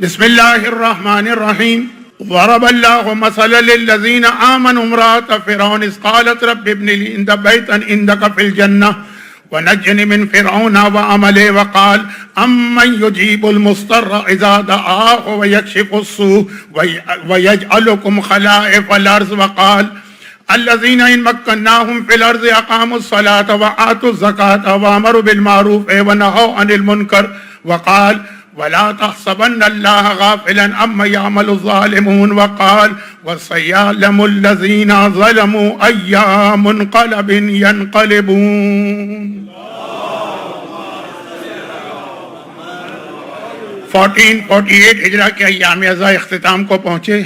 بسم اللہ الرحمن الرحیم ضرب اللہ مثلا للذین آمنوا امرأة فرعون اذ قالت رب ابن لي عندك بيتا عندك في الجنة ونجني من فرعون وعمله وقال أمن يجيب المضطر إذا دعاه ويكشف السوء ويجعلكم خلائف الأرض وقال الذين إن مكناهم في الأرض أقاموا الصلاة وآتوا الزكاة وأمروا بالمعروف ونهوا عن المنكر وقال ولا تحسبن الله غافلا عما يعمل الظالمون وقال وسيعلم الذين ظلموا أي منقلب ينقلبون. 1448 ہجرہ کے ایام اعزا اختتام کو پہنچے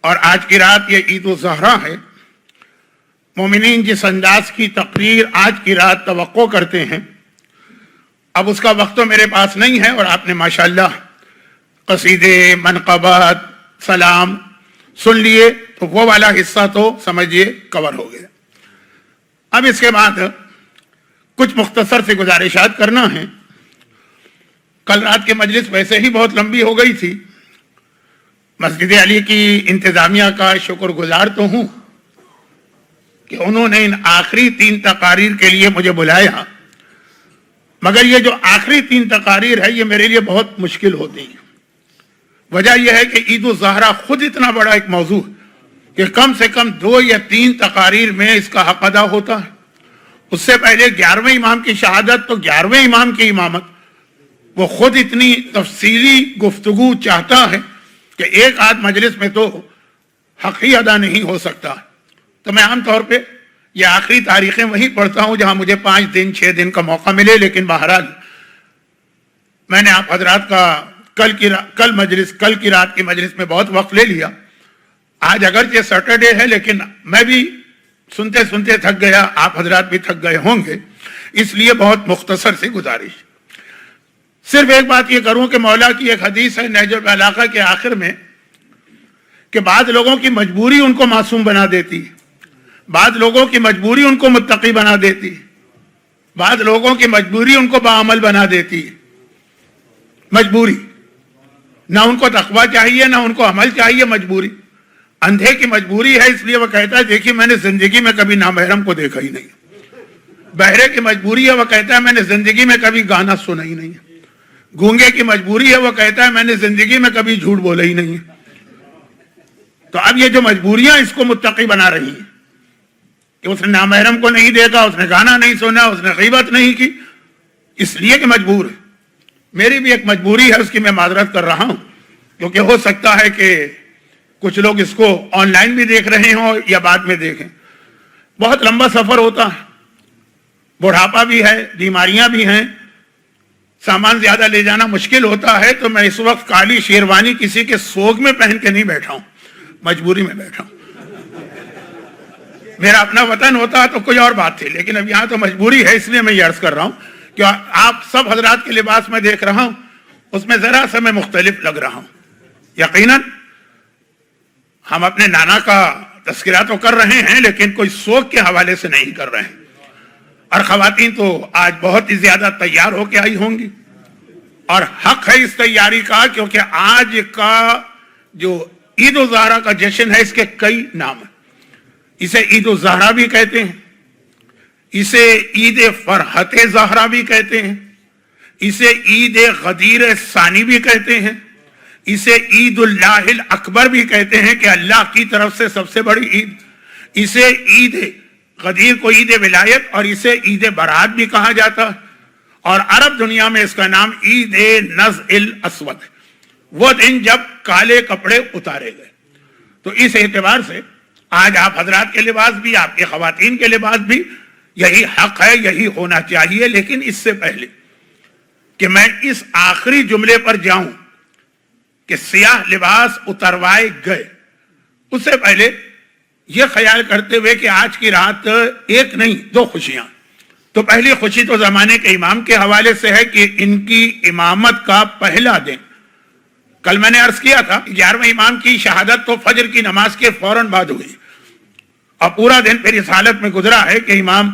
اور آج کی رات یہ عید الضحیٰ ہے. مومنین جس انداز کی تقریر آج کی رات توقع کرتے ہیں اب اس کا وقت تو میرے پاس نہیں ہے، اور آپ نے ماشاءاللہ قصیدے منقبات سلام سن لیے تو وہ والا حصہ تو سمجھیے کور ہو گیا. اب اس کے بعد کچھ مختصر سے گزارشات کرنا ہے. کل رات کے مجلس ویسے ہی بہت لمبی ہو گئی تھی. مسجد علی کی انتظامیہ کا شکر گزار تو ہوں کہ انہوں نے ان آخری 3 تقاریر کے لیے مجھے بلایا، مگر یہ جو آخری 3 تقاریر ہے یہ میرے لیے بہت مشکل ہوتی ہے. وجہ یہ ہے کہ عید الضحیٰ خود اتنا بڑا ایک موضوع کہ کم سے کم 2 یا 3 تقاریر میں اس کا حق ادا ہوتا ہے. اس سے پہلے 11ویں امام کی شہادت، تو 11ویں امام کی امامت وہ خود اتنی تفصیلی گفتگو چاہتا ہے کہ ایک آدھ مجلس میں تو حق ہی ادا نہیں ہو سکتا. تو میں عام طور پہ یہ آخری تاریخیں وہیں پڑھتا ہوں جہاں مجھے 5 دن 6 دن کا موقع ملے. لیکن بہرحال میں نے آپ حضرات کا کل کی رات کی مجلس میں بہت وقت لے لیا. آج اگرچہ سیٹرڈے ہے لیکن میں بھی سنتے سنتے تھک گیا، آپ حضرات بھی تھک گئے ہوں گے، اس لیے بہت مختصر سی گزارش. صرف ایک بات یہ کروں کہ مولا کی ایک حدیث ہے نہج البلاغہ کے آخر میں کہ بعض لوگوں کی مجبوری ان کو معصوم بنا دیتی، بعض لوگوں کی مجبوری ان کو متقی بنا دیتی، بعض لوگوں کی مجبوری ان کو باعمل بنا دیتی. مجبوری، نہ ان کو تقویٰ چاہیے نہ ان کو عمل چاہیے. مجبوری اندھے کی مجبوری ہے، اس لیے وہ کہتا ہے دیکھیے میں نے زندگی میں کبھی نامحرم کو دیکھا ہی نہیں. بہرے کی مجبوری ہے، وہ کہتا ہے میں نے زندگی میں کبھی گانا سنا ہی نہیں. گونگے کی مجبوری ہے، وہ کہتا ہے میں نے زندگی میں کبھی جھوٹ بولا ہی نہیں. تو اب یہ جو مجبوریاں اس کو متقی بنا رہی ہیں کہ اس نے نامحرم کو نہیں دیکھا، اس نے گانا نہیں سنا، اس نے غیبت نہیں کی، اس لیے کہ مجبور ہے. میری بھی ایک مجبوری ہے، اس کی میں معذرت کر رہا ہوں، کیونکہ ہو سکتا ہے کہ کچھ لوگ اس کو آن لائن بھی دیکھ رہے ہوں یا بعد میں دیکھیں. بہت لمبا سفر ہوتا ہے، بڑھاپا بھی ہے، بیماریاں بھی ہیں، سامان زیادہ لے جانا مشکل ہوتا ہے. تو میں اس وقت کالی شیروانی کسی کے سوگ میں پہن کے نہیں بیٹھا ہوں، مجبوری میں بیٹھا ہوں. میرا اپنا وطن ہوتا تو کوئی اور بات تھی، لیکن اب یہاں تو مجبوری ہے، اس لیے میں یہ عرض کر رہا ہوں کہ آپ سب حضرات کے لباس میں دیکھ رہا ہوں، اس میں ذرا سا میں مختلف لگ رہا ہوں. یقیناً ہم اپنے نانا کا تذکرہ تو کر رہے ہیں لیکن کوئی سوگ کے حوالے سے نہیں کر رہے ہیں. اور خواتین تو آج بہت ہی زیادہ تیار ہو کے آئی ہوں گی، اور حق ہے اس تیاری کا، کیونکہ آج کا جو عید الضحیٰ کا جشن ہے اس کے کئی نام ہیں. اسے عید الضحیٰ بھی کہتے ہیں، اسے عید فرحت زہرا بھی کہتے ہیں، اسے عید غدیر ثانی بھی کہتے ہیں، اسے عید اللہ الاکبر بھی کہتے ہیں کہ اللہ کی طرف سے سب سے بڑی عید. اسے عید غدیر کو عید ولایت اور اسے عید برات بھی کہا جاتا ہے. اور عرب دنیا میں اس کا نام عید نزع الاسود، وہ دن جب کالے کپڑے اتارے گئے. تو اس اعتبار سے آج آپ حضرات کے لباس بھی، آپ کے خواتین کے لباس بھی یہی حق ہے، یہی ہونا چاہیے. لیکن اس سے پہلے کہ میں اس آخری جملے پر جاؤں کہ سیاہ لباس اتروائے گئے، اس سے پہلے یہ خیال کرتے ہوئے کہ آج کی رات ایک نہیں 2 خوشیاں. تو پہلی خوشی تو زمانے کے امام کے حوالے سے ہے کہ ان کی امامت کا پہلا دن، کل میں نے عرض کیا تھا 11ویں امام کی شہادت تو فجر کی نماز کے فوراً بعد ہوئی، اور پورا دن پھر اس حالت میں گزرا ہے کہ امام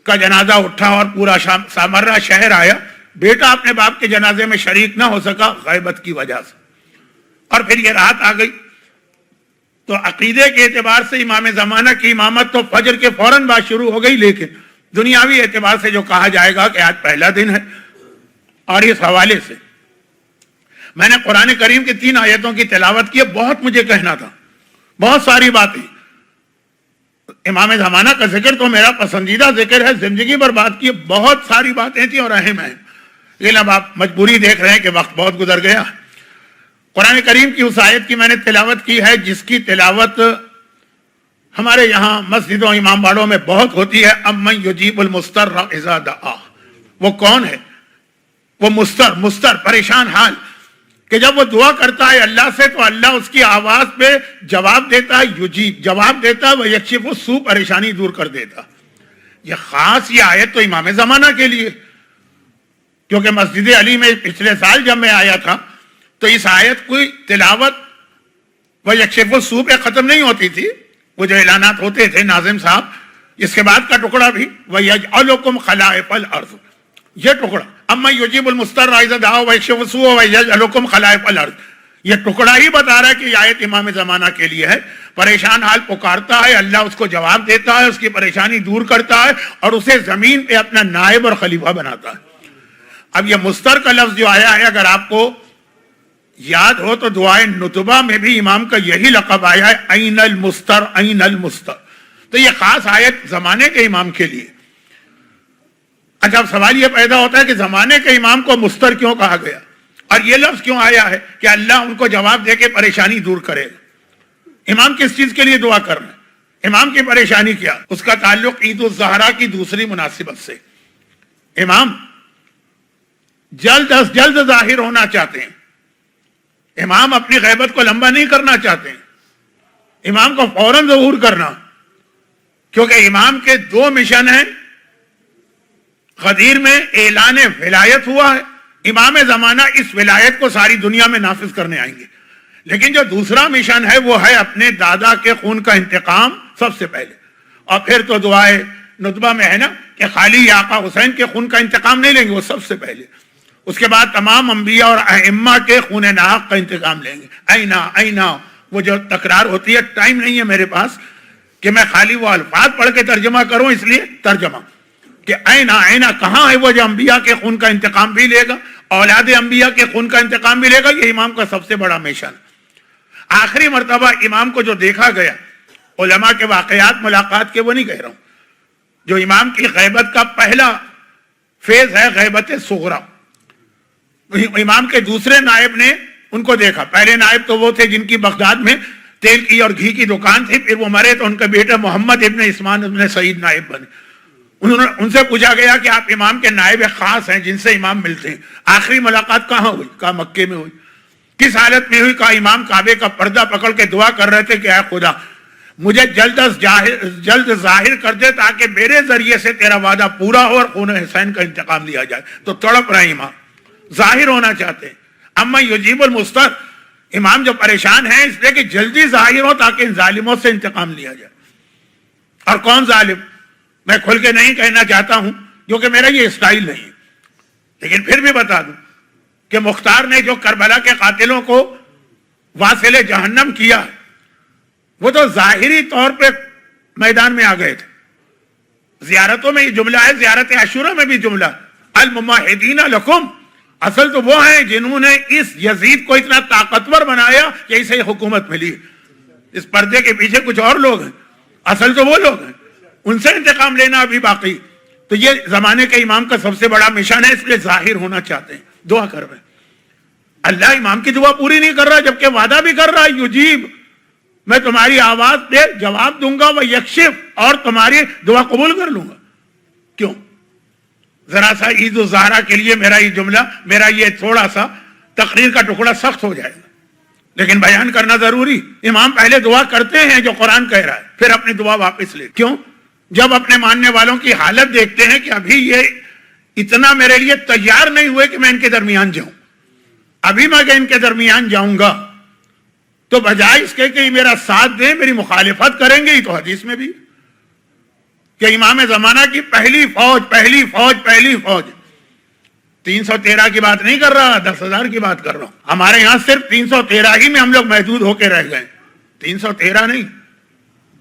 کا جنازہ اٹھا اور پورا سامرہ شہر آیا. بیٹا اپنے باپ کے جنازے میں شریک نہ ہو سکا غیبت کی وجہ سے، اور پھر یہ رات آ گئی. تو عقیدے کے اعتبار سے امام زمانہ کی امامت تو فجر کے فوراً بعد شروع ہو گئی، لیکن دنیاوی اعتبار سے جو کہا جائے گا کہ آج پہلا دن ہے. اور اس حوالے سے میں نے قرآن کریم کی 3 آیتوں کی تلاوت کی. بہت مجھے کہنا تھا، بہت ساری باتیں. امام زمانہ کا ذکر تو میرا پسندیدہ ذکر ہے، زندگی پر بات کی بہت ساری باتیں تھیں اور اہم ہیں، لیکن اب آپ مجبوری دیکھ رہے ہیں کہ وقت بہت گزر گیا. قرآن کریم کی اس آیت کی میں نے تلاوت کی ہے جس کی تلاوت ہمارے یہاں مسجدوں امام باڑوں میں بہت ہوتی ہے. امن یجیب المضطر اذا دعا، وہ کون ہے؟ وہ مستر پریشان حال، کہ جب وہ دعا کرتا ہے اللہ سے تو اللہ اس کی آواز پہ جواب دیتا ہے، یجیب جواب دیتا ہے، وہ یکشف السوء پریشانی دور کر دیتا. یہ خاص یہ آیت تو امام زمانہ کے لیے، کیونکہ مسجد علی میں پچھلے سال جب میں آیا تھا تو اس آیت کی تلاوت وہ یکشف السوء پہ ختم نہیں ہوتی تھی، وہ جو اعلانات ہوتے تھے ناظم صاحب، اس کے بعد کا ٹکڑا بھی وَيَجْعَلُكُمْ خَلَائِفَ الْأَرْضِ، یہ ٹکڑا اما یجیب المضطر اذا دعا ویکشف السوء ویجعلکم خلائف الارض، یہ ٹکڑا ہی بتا رہا ہے کہ یہ آیت امام زمانہ کے لیے ہے. پریشان حال پکارتا ہے، اللہ اس کو جواب دیتا ہے، اس کی پریشانی دور کرتا ہے اور اسے زمین پہ اپنا نائب اور خلیفہ بناتا ہے. اب یہ مستر کا لفظ جو آیا ہے، اگر آپ کو یاد ہو تو دعائے نتبہ میں بھی امام کا یہی لقب آیا ہے، این المستر این المستر. تو یہ خاص آیت زمانے کے امام کے لیے. اچھا، اب سوال یہ پیدا ہوتا ہے کہ زمانے کے امام کو مستر کیوں کہا گیا اور یہ لفظ کیوں آیا ہے کہ اللہ ان کو جواب دے کے پریشانی دور کرے گا. امام کس چیز کے لیے دعا کر رہے ہیں؟ امام کی پریشانی کیا؟ اس کا تعلق عید الزہرا کی دوسری مناسبت سے. امام جلد از جلد ظاہر ہونا چاہتے ہیں، امام اپنی غیبت کو لمبا نہیں کرنا چاہتے ہیں، امام کو فوراً ظہور کرنا، کیونکہ امام کے 2 مشن ہیں. غدیر میں اعلان ولایت ہوا ہے، امام زمانہ اس ولایت کو ساری دنیا میں نافذ کرنے آئیں گے. لیکن جو دوسرا مشن ہے وہ ہے اپنے دادا کے خون کا انتقام سب سے پہلے، اور پھر تو دعائے نتبہ میں ہے نا کہ خالی آقا حسین کے خون کا انتقام نہیں لیں گے، وہ سب سے پہلے. اس کے بعد تمام انبیاء اور ائمہ کے خون ناحق کا انتقام لیں گے. اینا وہ جو تکرار ہوتی ہے، ٹائم نہیں ہے میرے پاس کہ میں خالی وہ الفاظ پڑھ کے ترجمہ کروں، اس لیے ترجمہ کہ اینا کہاں ہے وہ جو انبیاء کے خون کا انتقام بھی لے گا، اولاد انبیاء کے خون کا انتقام بھی لے گا. یہ امام کا سب سے بڑا مشن. آخری مرتبہ امام کو جو دیکھا گیا، علماء کے واقعات ملاقات کے وہ نہیں کہہ رہا ہوں، جو امام کی غیبت کا پہلا فیز ہے غیبت صغرا. امام کے دوسرے نائب نے ان کو دیکھا. پہلے نائب تو وہ تھے جن کی بغداد میں تیل کی اور گھی کی دکان تھی، پھر وہ مرے تو ان کا بیٹا محمد ابن عثمان ابن سعید نائب بنے. ان سے پوچھا گیا کہ آپ امام کے نائب خاص ہیں جن سے امام ملتے ہیں. آخری ملاقات کہاں ہوئی؟ کہا مکے میں ہوئی. کس حالت میں ہوئی؟ کہا امام کعبے کا پردہ پکڑ کے دعا کر رہے تھے کہ اے خدا مجھے جلد ظاہر کر دے تاکہ میرے ذریعے سے تیرا وعدہ پورا ہو اور خون حسین کا انتقام لیا جائے. تو تڑپ رہے امام، ظاہر ہونا چاہتے ہیں. اما یجیب المستر، امام جو پریشان ہیں اس لیے کہ جلدی ظاہر ہو تاکہ ان ظالموں سے انتقام لیا جائے. اور کون ظالم؟ میں کھل کے نہیں کہنا چاہتا ہوں کیونکہ میرا یہ اسٹائل نہیں ہے، لیکن پھر بھی بتا دوں کہ مختار نے جو کربلا کے قاتلوں کو واصل جہنم کیا، وہ تو ظاہری طور پہ میدان میں آ گئے تھے. زیارتوں میں یہ جملہ ہے، زیارت عاشورہ میں بھی جملہ المماہدین لکم. اصل تو وہ ہیں جنہوں نے اس یزید کو اتنا طاقتور بنایا کہ اسے حکومت ملی. اس پردے کے پیچھے کچھ اور لوگ ہیں، اصل تو وہ لوگ ہیں، ان سے انتقام لینا ابھی باقی. تو یہ زمانے کے امام کا سب سے بڑا مشن ہے، اس لیے ظاہر ہونا چاہتے ہیں، دعا کر رہے ہیں. اللہ امام کی دعا پوری نہیں کر رہا جبکہ وعدہ بھی کر رہا ہے، یجیب، میں تمہاری آواز پہ جواب دوں گا، وہ یکشف، اور تمہاری دعا قبول کر لوں گا. کیوں؟ ذرا سا عید الزہرا کے لیے میرا یہ جملہ، میرا یہ تھوڑا سا تقریر کا ٹکڑا سخت ہو جائے گا، لیکن بیان کرنا ضروری. امام پہلے دعا کرتے ہیں جو قرآن کہہ رہا ہے، پھر اپنی دعا واپس لے. کیوں؟ جب اپنے ماننے والوں کی حالت دیکھتے ہیں کہ ابھی یہ اتنا میرے لیے تیار نہیں ہوئے کہ میں ان کے درمیان جاؤں، ابھی میں ان کے درمیان جاؤں گا تو بجائے اس کے کہ میرا ساتھ دیں میری مخالفت کریں گے. یہ تو حدیث میں بھی کہ امام زمانہ کی پہلی فوج 313 کی بات نہیں کر رہا، 10,000 کی بات کر رہا ہوں. ہمارے یہاں صرف 313 ہی میں ہم لوگ محدود ہو کے رہ گئے. 313 نہیں،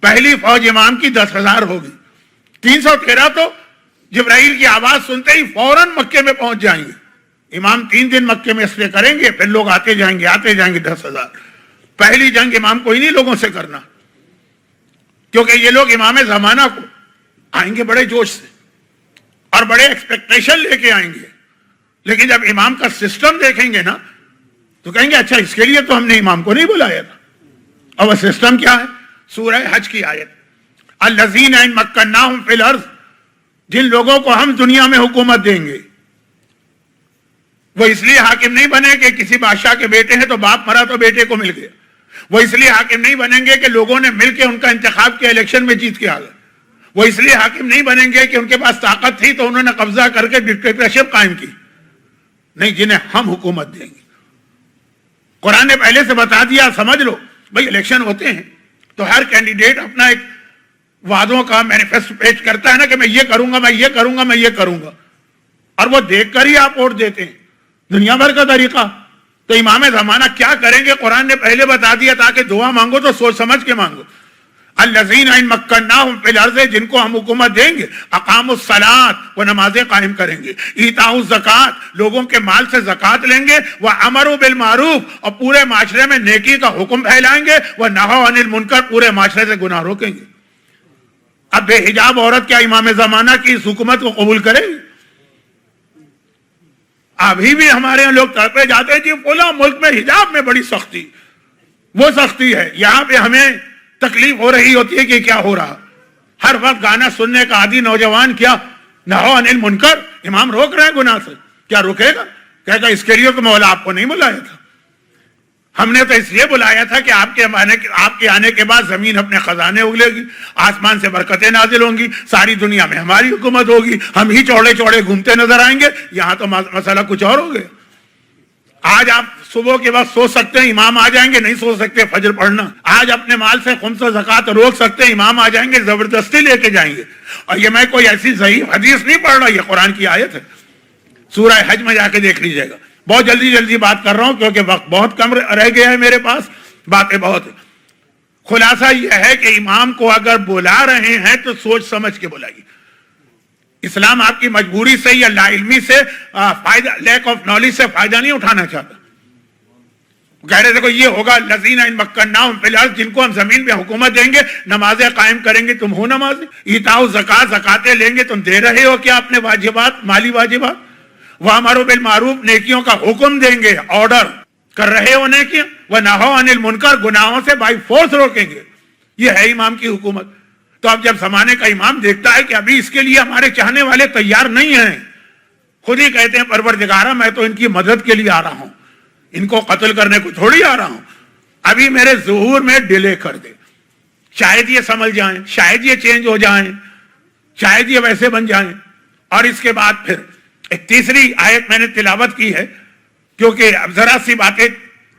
پہلی فوج امام کی 10,000 ہوگی. 313 تو جبرائیل کی آواز سنتے ہی فوراً مکے میں پہنچ جائیں گے. امام 3 دن مکے میں اسٹے کریں گے، پھر لوگ آتے جائیں گے 10,000. پہلی جنگ امام کو انہی لوگوں سے کرنا، کیونکہ یہ لوگ امام زمانہ کو آئیں گے بڑے جوش سے اور بڑے ایکسپیکٹیشن لے کے آئیں گے. لیکن جب امام کا سسٹم دیکھیں گے نا تو کہیں گے اچھا اس کے لیے تو ہم نے امام کو نہیں بلایا تھا. اور وہ سسٹم کیا ہے؟ سورہ حج کی آیت، الذین ان مکناہم فی الارض، جن لوگوں کو ہم دنیا میں حکومت دیں گے. وہ اس لیے حاکم نہیں بنے کہ کسی بادشاہ کے بیٹے ہیں تو باپ مرا تو بیٹے کو مل گیا. وہ اس لیے حاکم نہیں بنیں گے کہ لوگوں نے مل کے ان کا انتخاب کے الیکشن میں جیت کے آ گئے. وہ اس لیے حاکم نہیں بنیں گے کہ ان کے پاس طاقت تھی تو انہوں نے قبضہ کر کے ڈکٹیٹرشپ قائم کی. نہیں، جنہیں ہم حکومت دیں گے. قرآن نے پہلے سے بتا دیا، سمجھ لو بھئی الیکشن ہوتے ہیں تو ہر کینڈیڈیٹ اپنا ایک وعدوں کا مینیفیسٹو پیش کرتا ہے نا کہ میں یہ کروں گا، میں یہ کروں گا، میں یہ کروں گا، اور وہ دیکھ کر ہی آپ ووٹ دیتے ہیں. دنیا بھر کا طریقہ. تو امام زمانہ کیا کریں گے قرآن نے پہلے بتا دیا، تاکہ دعا مانگو تو سوچ سمجھ کے مانگو. الذین ان مکناہم فی الارض، جن کو ہم حکومت دیں گے، اقاموا الصلاۃ، وہ نمازیں قائم کریں گے، ایتاء الزکوٰۃ، لوگوں کے مال سے زکوٰۃ لیں گے، وامروا بالمعروف، اور پورے معاشرے میں نیکی کا حکم پھیلائیں گے، ونہوا عن المنکر، پورے معاشرے سے گناہ روکیں گے. اب بے حجاب عورت کیا امام زمانہ کی اس حکومت کو قبول کرے گی؟ ابھی بھی ہمارے یہاں لوگ تڑپے جاتے ہیں جی فلاں ملک میں حجاب میں بڑی سختی. وہ سختی ہے، یہاں پہ ہمیں تکلیف ہو رہی ہوتی ہے کہ کیا ہو رہا. ہر وقت گانا سننے کا عادی نوجوان کیا نہو عن المنکر، امام روک رہے ہیں گناہ سے، کیا روکے گا؟ کہے گا اس کے لیے تو مولا آپ کو نہیں بلایا تھا، ہم نے تو اس لیے بلایا تھا کہ آپ کے آنے کے بعد زمین اپنے خزانے اگلے گی، آسمان سے برکتیں نازل ہوں گی، ساری دنیا میں ہماری حکومت ہوگی، ہم ہی چوڑے چوڑے گھومتے نظر آئیں گے. یہاں تو مسئلہ کچھ اور ہو گیا. آج آپ صبح کے وقت سو سکتے ہیں، امام آ جائیں گے، نہیں سو سکتے فجر پڑھنا. آج اپنے مال سے خمس و زکوٰۃ روک سکتے ہیں، امام آ جائیں گے زبردستی لے کے جائیں گے. اور یہ میں کوئی ایسی ضعیف حدیث نہیں پڑھ رہا، یہ قرآن کی آیت ہے. سورہ حج میں جا کے دیکھ لیجئے گا. بہت جلدی بات کر رہا ہوں کیونکہ وقت بہت کم رہ گیا ہے میرے پاس، باتیں بہت ہیں. خلاصہ یہ ہے کہ امام کو اگر بلا رہے ہیں تو سوچ سمجھ کے بلائیے. اسلام آپ کی مجبوری سے یا لا علمی سے فائدہ، لیک آف نالج سے فائدہ نہیں اٹھانا چاہتا. کہہ رہے دیکھو یہ ہوگا الذین ان مکناہم فی الارض، جن کو ہم زمین پہ حکومت دیں گے، نمازیں قائم کریں گے، تم ہو نمازیں، ایتاء الزکوٰۃ، زکاتیں لیں گے، تم دے رہے ہو کیا اپنے واجبات، مالی واجبات، وامروا بالمعروف، نیکیوں کا حکم دیں گے، آرڈر کر رہے ہو نیکیاں، ونہوا عن المنکر، گناہوں سے بائی فورس روکیں گے. یہ ہے امام کی حکومت. تو اب جب زمانے کا امام دیکھتا ہے کہ ابھی اس کے لیے ہمارے چاہنے والے تیار نہیں ہیں، خود ہی کہتے ہیں پروردگارہ میں تو ان کی مدد کے لیے آ رہا ہوں، ان کو قتل کرنے کو تھوڑی آ رہا ہوں، ابھی میرے ظہور میں ڈیلے کر دے، شاید یہ سمجھ جائیں، شاید یہ چینج ہو جائیں، شاید یہ ویسے بن جائیں. اور اس کے بعد پھر ایک تیسری آیت میں نے تلاوت کی ہے، کیونکہ اب ذرا سی باتیں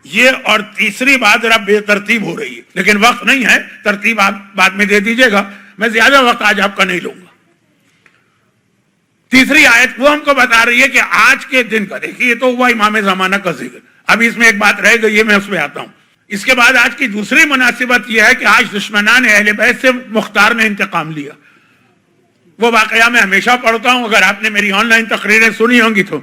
یہ اور تیسری بات ذرا بے ترتیب ہو رہی ہے، لیکن وقت نہیں ہے، ترتیب آپ بعد میں دے دیجئے گا، میں زیادہ وقت آج آپ کا نہیں لوں گا. تیسری آیت وہ ہم کو بتا رہی ہے کہ آج کے دن کا، دیکھیے یہ تو ہوا امام زمانہ کا ذکر، اب اس میں ایک بات رہ گئی ہے، میں اس میں آتا ہوں. اس کے بعد آج کی دوسری مناسبت یہ ہے کہ آج دشمنان اہل بیت سے مختار نے انتقام لیا. وہ واقعہ میں ہمیشہ پڑھتا ہوں، اگر آپ نے میری آن لائن تقریریں سنی ہوں گی تو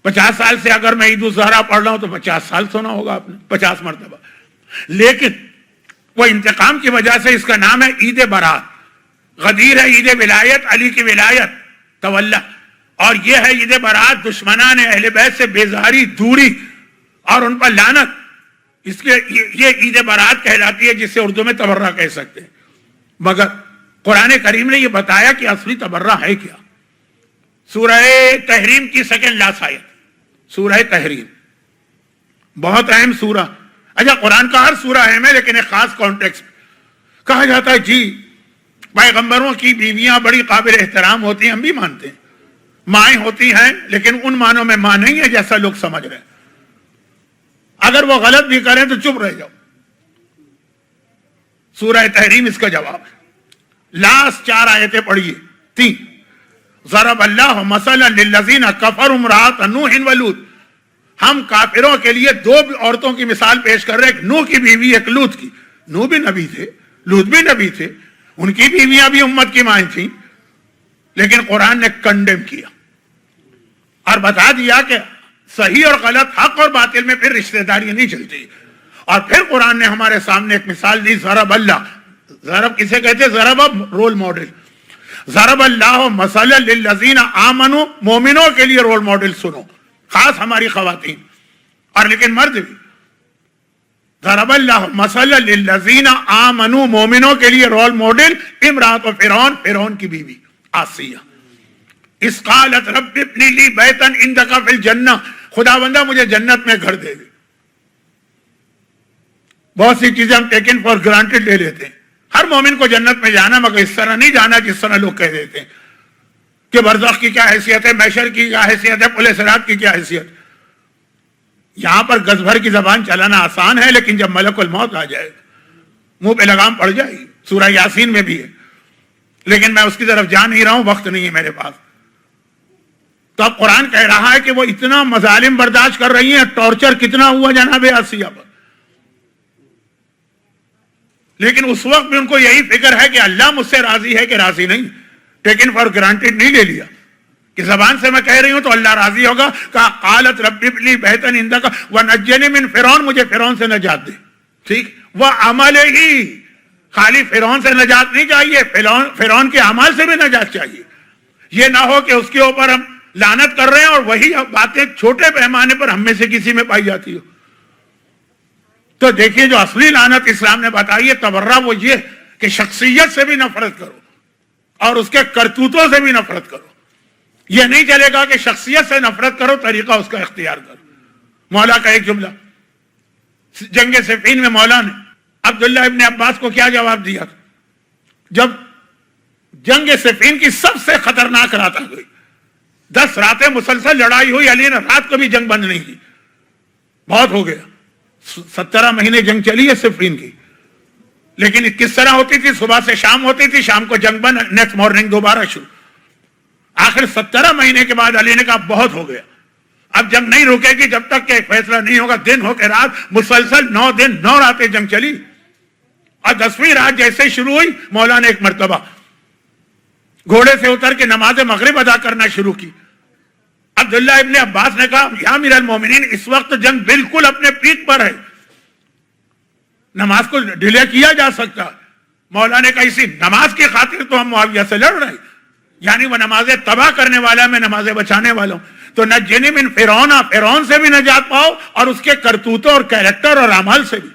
50 سال سے اگر میں عید الزہرا پڑھ رہا ہوں تو 50 سال سنا ہوگا آپ نے، 50 مرتبہ. لیکن وہ انتقام کی وجہ سے اس کا نام ہے عید برات. غدیر ہے عید ولایت، علی کی ولایت تولا، اور یہ ہے عید برات، دشمنان اہل بیت سے بیزاری، دوری اور ان پر لعنت. اس کے یہ عید برات کہلاتی ہے، جسے اردو میں تبرہ کہہ سکتے ہیں. مگر قرآن کریم نے یہ بتایا کہ اصلی تبرہ ہے کیا. سورہ تحریم کی سیکنڈ لاسٹ آیت، سورہ تحریم بہت اہم سورہ. اچھا قرآن کا ہر سورہ اہم ہے، لیکن ایک خاص کانٹیکسٹ کہا جاتا ہے جی پیغمبروں کی بیویاں بڑی قابل احترام ہوتی ہیں، ہم بھی مانتے ہیں، مائیں ہوتی ہیں، لیکن ان معنوں میں ماں نہیں ہے جیسا لوگ سمجھ رہے ہیں. اگر وہ غلط بھی کریں تو چپ رہ جاؤ. سورہ تحریم اس کا جواب ہے. لاسٹ 4 آیتیں پڑھیے، 3. ضرب اللہ مثلا للذین کفروا امرأۃ نوح ولوط، ہم کافروں کے لیے دو عورتوں کی مثال پیش کر رہے ہیں، ایک نوح کی بیوی، ایک لوط کی۔ نوح بھی نبی تھے، لوط بھی نبی تھے، ان کی بیویاں بھی امت کی مائیں تھیں، لیکن قرآن نے کنڈیم کیا اور بتا دیا کہ صحیح اور غلط، حق اور باطل میں پھر رشتہ داری نہیں چلتی۔ اور پھر قرآن نے ہمارے سامنے ایک مثال دی، ضرب اللہ، ضرب کسے کہتے؟ ضرب رول ماڈل، ضرب اللہ مثلا للذین آمنوا، مومنوں کے لیے رول ماڈل سنو، خاص ہماری خواتین اور لیکن مرد بھی۔ ضرب اللہ مثلا للذین آمنوا، مومنوں کے لیے رول ماڈل امرأۃ فرعون، فرعون کی بیوی آسیہ، اذ قالت رب ابن لی بیتا عندک فی الجنہ، خدا بندہ مجھے جنت میں گھر دے دے۔ بہت سی چیزیں ہم ٹیکن فار گرانٹیڈ لے لیتے ہیں، ہر مومن کو جنت میں جانا، مگر اس طرح نہیں جانا جس طرح لوگ کہہ دیتے ہیں کہ برزخ کی کیا حیثیت ہے، محشر کی کیا حیثیت ہے، پل صراط کی کیا حیثیت۔ یہاں پر گز بھر کی زبان چلانا آسان ہے، لیکن جب ملک الموت آ جائے منہ پہ لگام پڑ جائے گی، سورہ یاسین میں بھی ہے، لیکن میں اس کی طرف جا نہیں رہا ہوں، وقت نہیں ہے میرے پاس۔ تو اب قرآن کہہ رہا ہے کہ وہ اتنا مظالم برداشت کر رہی ہیں، ٹارچر کتنا ہوا جناب آسیہ پر، لیکن اس وقت بھی ان کو یہی فکر ہے کہ اللہ مجھ سے راضی ہے کہ راضی نہیں، ٹیکن فار گرانٹیڈ نہیں لے لیا کہ زبان سے میں کہہ رہی ہوں تو اللہ راضی ہوگا۔ کہا قالت رب ابن لی بیتا عندک ونجنی من فرعون، مجھے فرعون سے نجات دے، ٹھیک، وعملہ، خالی فرعون سے نجات نہیں چاہیے، فرعون کے اعمال سے بھی نجات چاہیے۔ یہ نہ ہو کہ اس کے اوپر ہم لعنت کر رہے ہیں اور وہی باتیں چھوٹے پیمانے پر ہم میں سے کسی میں پائی جاتی ہو۔ تو دیکھیے جو اصلی لعنت اسلام نے بتائی ہے تبرہ، وہ یہ کہ شخصیت سے بھی نفرت کرو اور اس کے کرتوتوں سے بھی نفرت کرو۔ یہ نہیں چلے گا کہ شخصیت سے نفرت کرو، طریقہ اس کا اختیار کرو۔ مولا کا ایک جملہ، جنگ صفین میں مولا نے عبداللہ ابن عباس کو کیا جواب دیا؟ جب جنگ صفین کی سب سے خطرناک رات ہوئی، 10 راتیں مسلسل لڑائی ہوئی، علی نے رات کو بھی جنگ بند نہیں کی، بہت ہو گیا، 17 مہینے جنگ چلی ہے صفین کی، لیکن کس طرح ہوتی تھی؟ صبح سے شام ہوتی تھی، شام کو جنگ بند، نیکسٹ مارننگ دوبارہ شروع۔ آخر 17 مہینے کے بعد علی نے کہا بہت ہو گیا، اب جنگ نہیں رکے گی جب تک کہ ایک فیصلہ نہیں ہوگا۔ دن ہو کے رات، مسلسل 9 دن 9 راتیں جنگ چلی، اور 10ویں رات جیسے شروع ہوئی، مولا نے ایک مرتبہ گھوڑے سے اتر کے نماز مغرب ادا کرنا شروع کی۔ عبداللہ ابن عباس نے کہا یا امیر المومنین، اس وقت جنگ بالکل اپنے پیک پر ہے، نماز کو ڈیلے کیا جا سکتا۔ مولا نے کہا اسی نماز کی خاطر تو ہم معاویہ سے لڑ رہے ہیں، یعنی وہ نمازیں تباہ کرنے والا، میں نمازیں بچانے والا ہوں۔ تو نجنی من فرعون، فرعون سے بھی نجات پاؤ اور اس کے کرتوتوں اور کیریکٹر اور اعمال سے بھی۔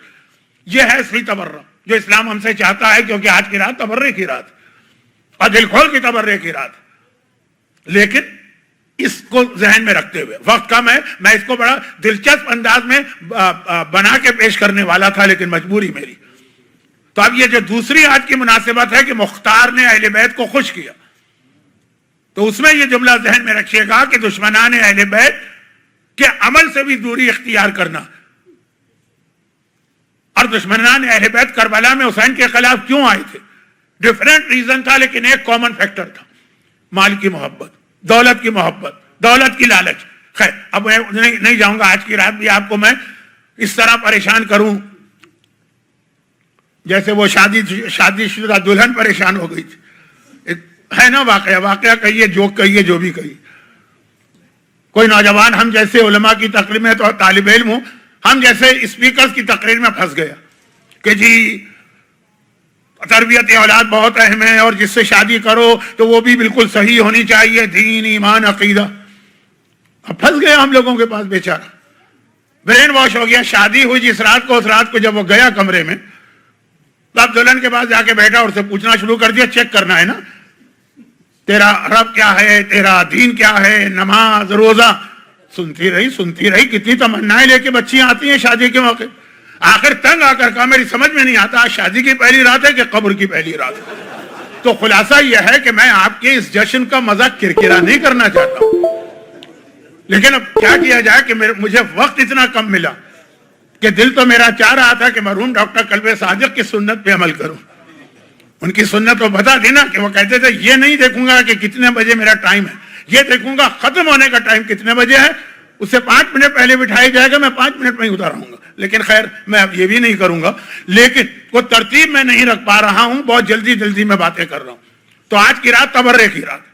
یہ ہے اصلی تبرہ جو اسلام ہم سے چاہتا ہے، کیونکہ آج کی رات تبرے کی رات اور دل کھول کی تبرے کی رات۔ لیکن اس کو ذہن میں رکھتے ہوئے، وقت کم ہے، میں اس کو بڑا دلچسپ انداز میں بنا کے پیش کرنے والا تھا، لیکن مجبوری میری۔ تو اب یہ جو دوسری آج کی مناسبت ہے کہ مختار نے اہل بیت کو خوش کیا، تو اس میں یہ جملہ ذہن میں رکھیے گا کہ دشمنان اہل بیت کے عمل سے بھی دوری اختیار کرنا۔ اور دشمنان اہل بیت کربلا میں حسین کے خلاف کیوں آئے تھے؟ ڈیفرنٹ ریزن تھا، لیکن ایک کامن فیکٹر تھا، مال کی محبت، دولت کی محبت، دولت کی لالچ۔ خیر اب میں نہیں جاؤں گا، آج کی رات بھی آپ کو میں اس طرح پریشان کروں جیسے وہ شادی شدہ دلہن پریشان ہو گئی تھی۔ ہے نا واقعہ کہیے، جوک کہیے، جو بھی کہیے۔ کوئی نوجوان ہم جیسے علماء کی تقریر میں تو طالب علم ہوں، ہم جیسے اسپیکرز کی تقریر میں پھنس گیا کہ جی تربیت اولاد بہت اہم ہے، اور جس سے شادی کرو تو وہ بھی بالکل صحیح ہونی چاہیے، دین ایمان عقیدہ۔ اب پھنس گیا ہم لوگوں کے پاس، بیچارہ برین واش ہو گیا۔ شادی ہوئی جس رات کو، اس رات کو جب وہ گیا کمرے میں، تو اب دلہن کے پاس جا کے بیٹھا اور اسے پوچھنا شروع کر دیا، چیک کرنا ہے نا تیرا رب کیا ہے، تیرا دین کیا ہے، نماز روزہ۔ سنتی رہی، کتنی تمنائیں لے کے بچیاں آتی ہیں شادی کے موقع۔ آخر تنگ آ کر کہا میری سمجھ میں نہیں آتا آج شادی کی پہلی رات ہے کہ قبر کی پہلی رات ہے۔ تو خلاصہ یہ ہے کہ میں آپ کے اس جشن کا مزہ کرکرا نہیں کرنا چاہتا ہوں، لیکن اب کیا کیا جائے کہ مجھے وقت اتنا کم ملا کہ دل تو میرا چاہ رہا تھا کہ مرحوم ڈاکٹر قلب صادق کی سنت پہ عمل کروں۔ ان کی سنت تو بتا دی نا کہ وہ کہتے تھے یہ نہیں دیکھوں گا کہ کتنے بجے میرا ٹائم ہے، یہ دیکھوں گا ختم ہونے کا ٹائم کتنے بجے ہے، اس سے 5 منٹ پہلے بٹھایا جائے گا، میں 5 منٹ میں ہی اتر آؤں گا۔ لیکن خیر میں اب یہ بھی نہیں کروں گا، لیکن وہ ترتیب میں نہیں رکھ پا رہا ہوں، بہت جلدی میں باتیں کر رہا ہوں۔ تو آج کی رات تبرے کی رات،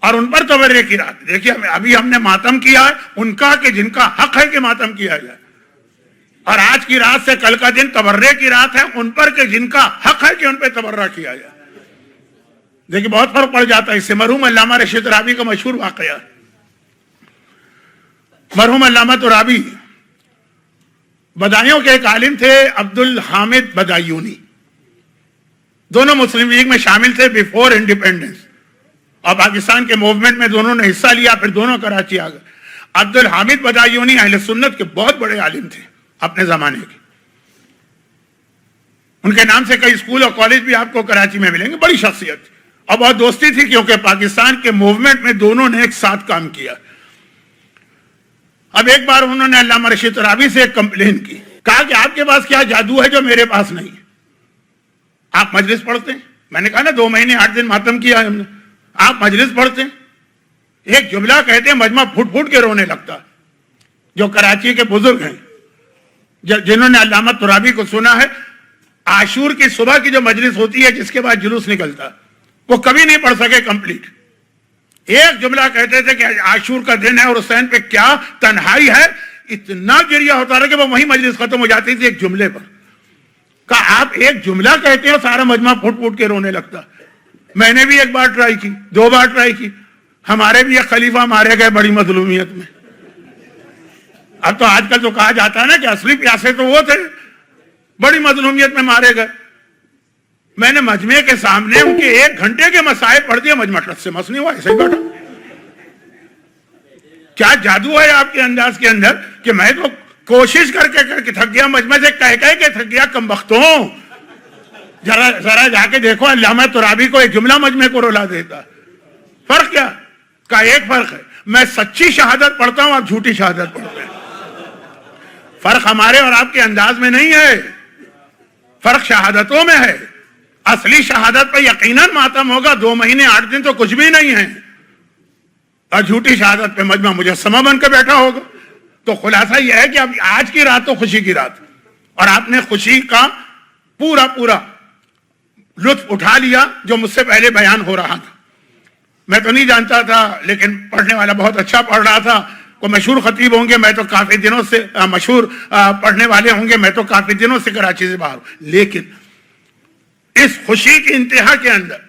اور ان پر تبرے کی رات، دیکھیے ابھی ہم نے ماتم کیا ہے ان کا کہ جن کا حق ہے کہ ماتم کیا جائے، اور آج کی رات سے کل کا دن تبرے کی رات ہے ان پر کہ جن کا حق ہے کہ ان پہ تبرہ کیا جائے۔ دیکھیے بہت فرق پڑ جاتا ہے اس سے۔ مرحوم علامہ رشید رابی کا مشہور واقعہ، مرحوم علامہ رابی بدایوں کے ایک عالم تھے، عبد الحامد بدایونی، دونوں مسلم لیگ میں شامل تھے بیفور انڈیپینڈنس، اور پاکستان کے موومنٹ میں دونوں نے حصہ لیا، پھر دونوں کراچی آ گئے۔ عبد الحامد بدایونی اہل سنت کے بہت بڑے عالم تھے اپنے زمانے کے، ان کے نام سے کئی اسکول اور کالج بھی آپ کو کراچی میں ملیں گے، بڑی شخصیت اور بہت دوستی تھی، کیونکہ پاکستان کے موومنٹ میں دونوں نے ایک ساتھ کام کیا۔ اب ایک بار انہوں نے علامہ رشید رابی سے ایک کمپلین کی، کہا کہ آپ کے پاس کیا جادو ہے جو میرے پاس نہیں ہے؟ آپ مجلس پڑھتے ہیں؟ میں نے کہا نا 2 مہینے 8 دن ماتم کیا ہے ہم نے۔ آپ مجلس پڑھتے ہیں، ایک جملہ کہتے ہیں مجمع پھٹ پھٹ کے رونے لگتا۔ جو کراچی کے بزرگ ہیں جنہوں نے علامہ ترابی کو سنا ہے، عاشور کی صبح کی جو مجلس ہوتی ہے جس کے بعد جلوس نکلتا، وہ کبھی نہیں پڑھ سکے کمپلیٹ۔ ایک جملہ کہتے تھے کہ عاشور کا دن ہے اور حسین پہ کیا تنہائی ہے، اتنا گریہ ہوتا رہا کہ وہ وہی مجلس ختم ہو جاتی تھی ایک جملے پر۔ کہا آپ ایک جملہ کہتے ہیں سارا مجمع پھٹ پھٹ کے رونے لگتا۔ میں نے بھی ایک بار ٹرائی کی، 2 بار ٹرائی کی، ہمارے بھی ایک خلیفہ مارے گئے بڑی مظلومیت میں۔ اب تو آج کل تو کہا جاتا ہے نا کہ اصلی پیاسے تو وہ تھے، بڑی مظلومیت میں مارے گئے۔ میں نے مجمع کے سامنے ان کے 1 گھنٹے کے مسائل پڑھ دیے، مجمع ٹس سے مس نہیں ہوا، ایسے ہی بیٹھا۔ کیا جادو ہے آپ کے انداز کے اندر کہ میں تو کوشش کر کے تھک گیا، مجمع سے کہہ کے تھک گیا، کم بختوں ذرا جا کے دیکھو علامہ ترابی کو ایک جملہ مجمع کو رلا دیتا۔ فرق کیا؟ کا ایک فرق ہے، میں سچی شہادت پڑھتا ہوں، آپ جھوٹی شہادت پڑھتے ہیں۔ فرق ہمارے اور آپ کے انداز میں نہیں ہے، فرق شہادتوں میں ہے۔ اصلی شہادت پہ یقیناً ماتم ہوگا، 2 مہینے 8 دن تو کچھ بھی نہیں ہے، اور جھوٹی شہادت پہ مجمع مجسمہ بن کے بیٹھا ہوگا۔ تو خلاصہ یہ ہے کہ اب آج کی رات تو خوشی کی رات، اور آپ نے خوشی کا پورا لطف اٹھا لیا جو مجھ سے پہلے بیان ہو رہا تھا۔ میں تو نہیں جانتا تھا، لیکن پڑھنے والا بہت اچھا پڑھ رہا تھا، کوئی مشہور خطیب ہوں گے، میں تو کافی دنوں سے مشہور پڑھنے والے ہوں گے، میں تو کافی دنوں سے کراچی سے باہر ہوں۔ لیکن اس خوشی کی انتہا کے اندر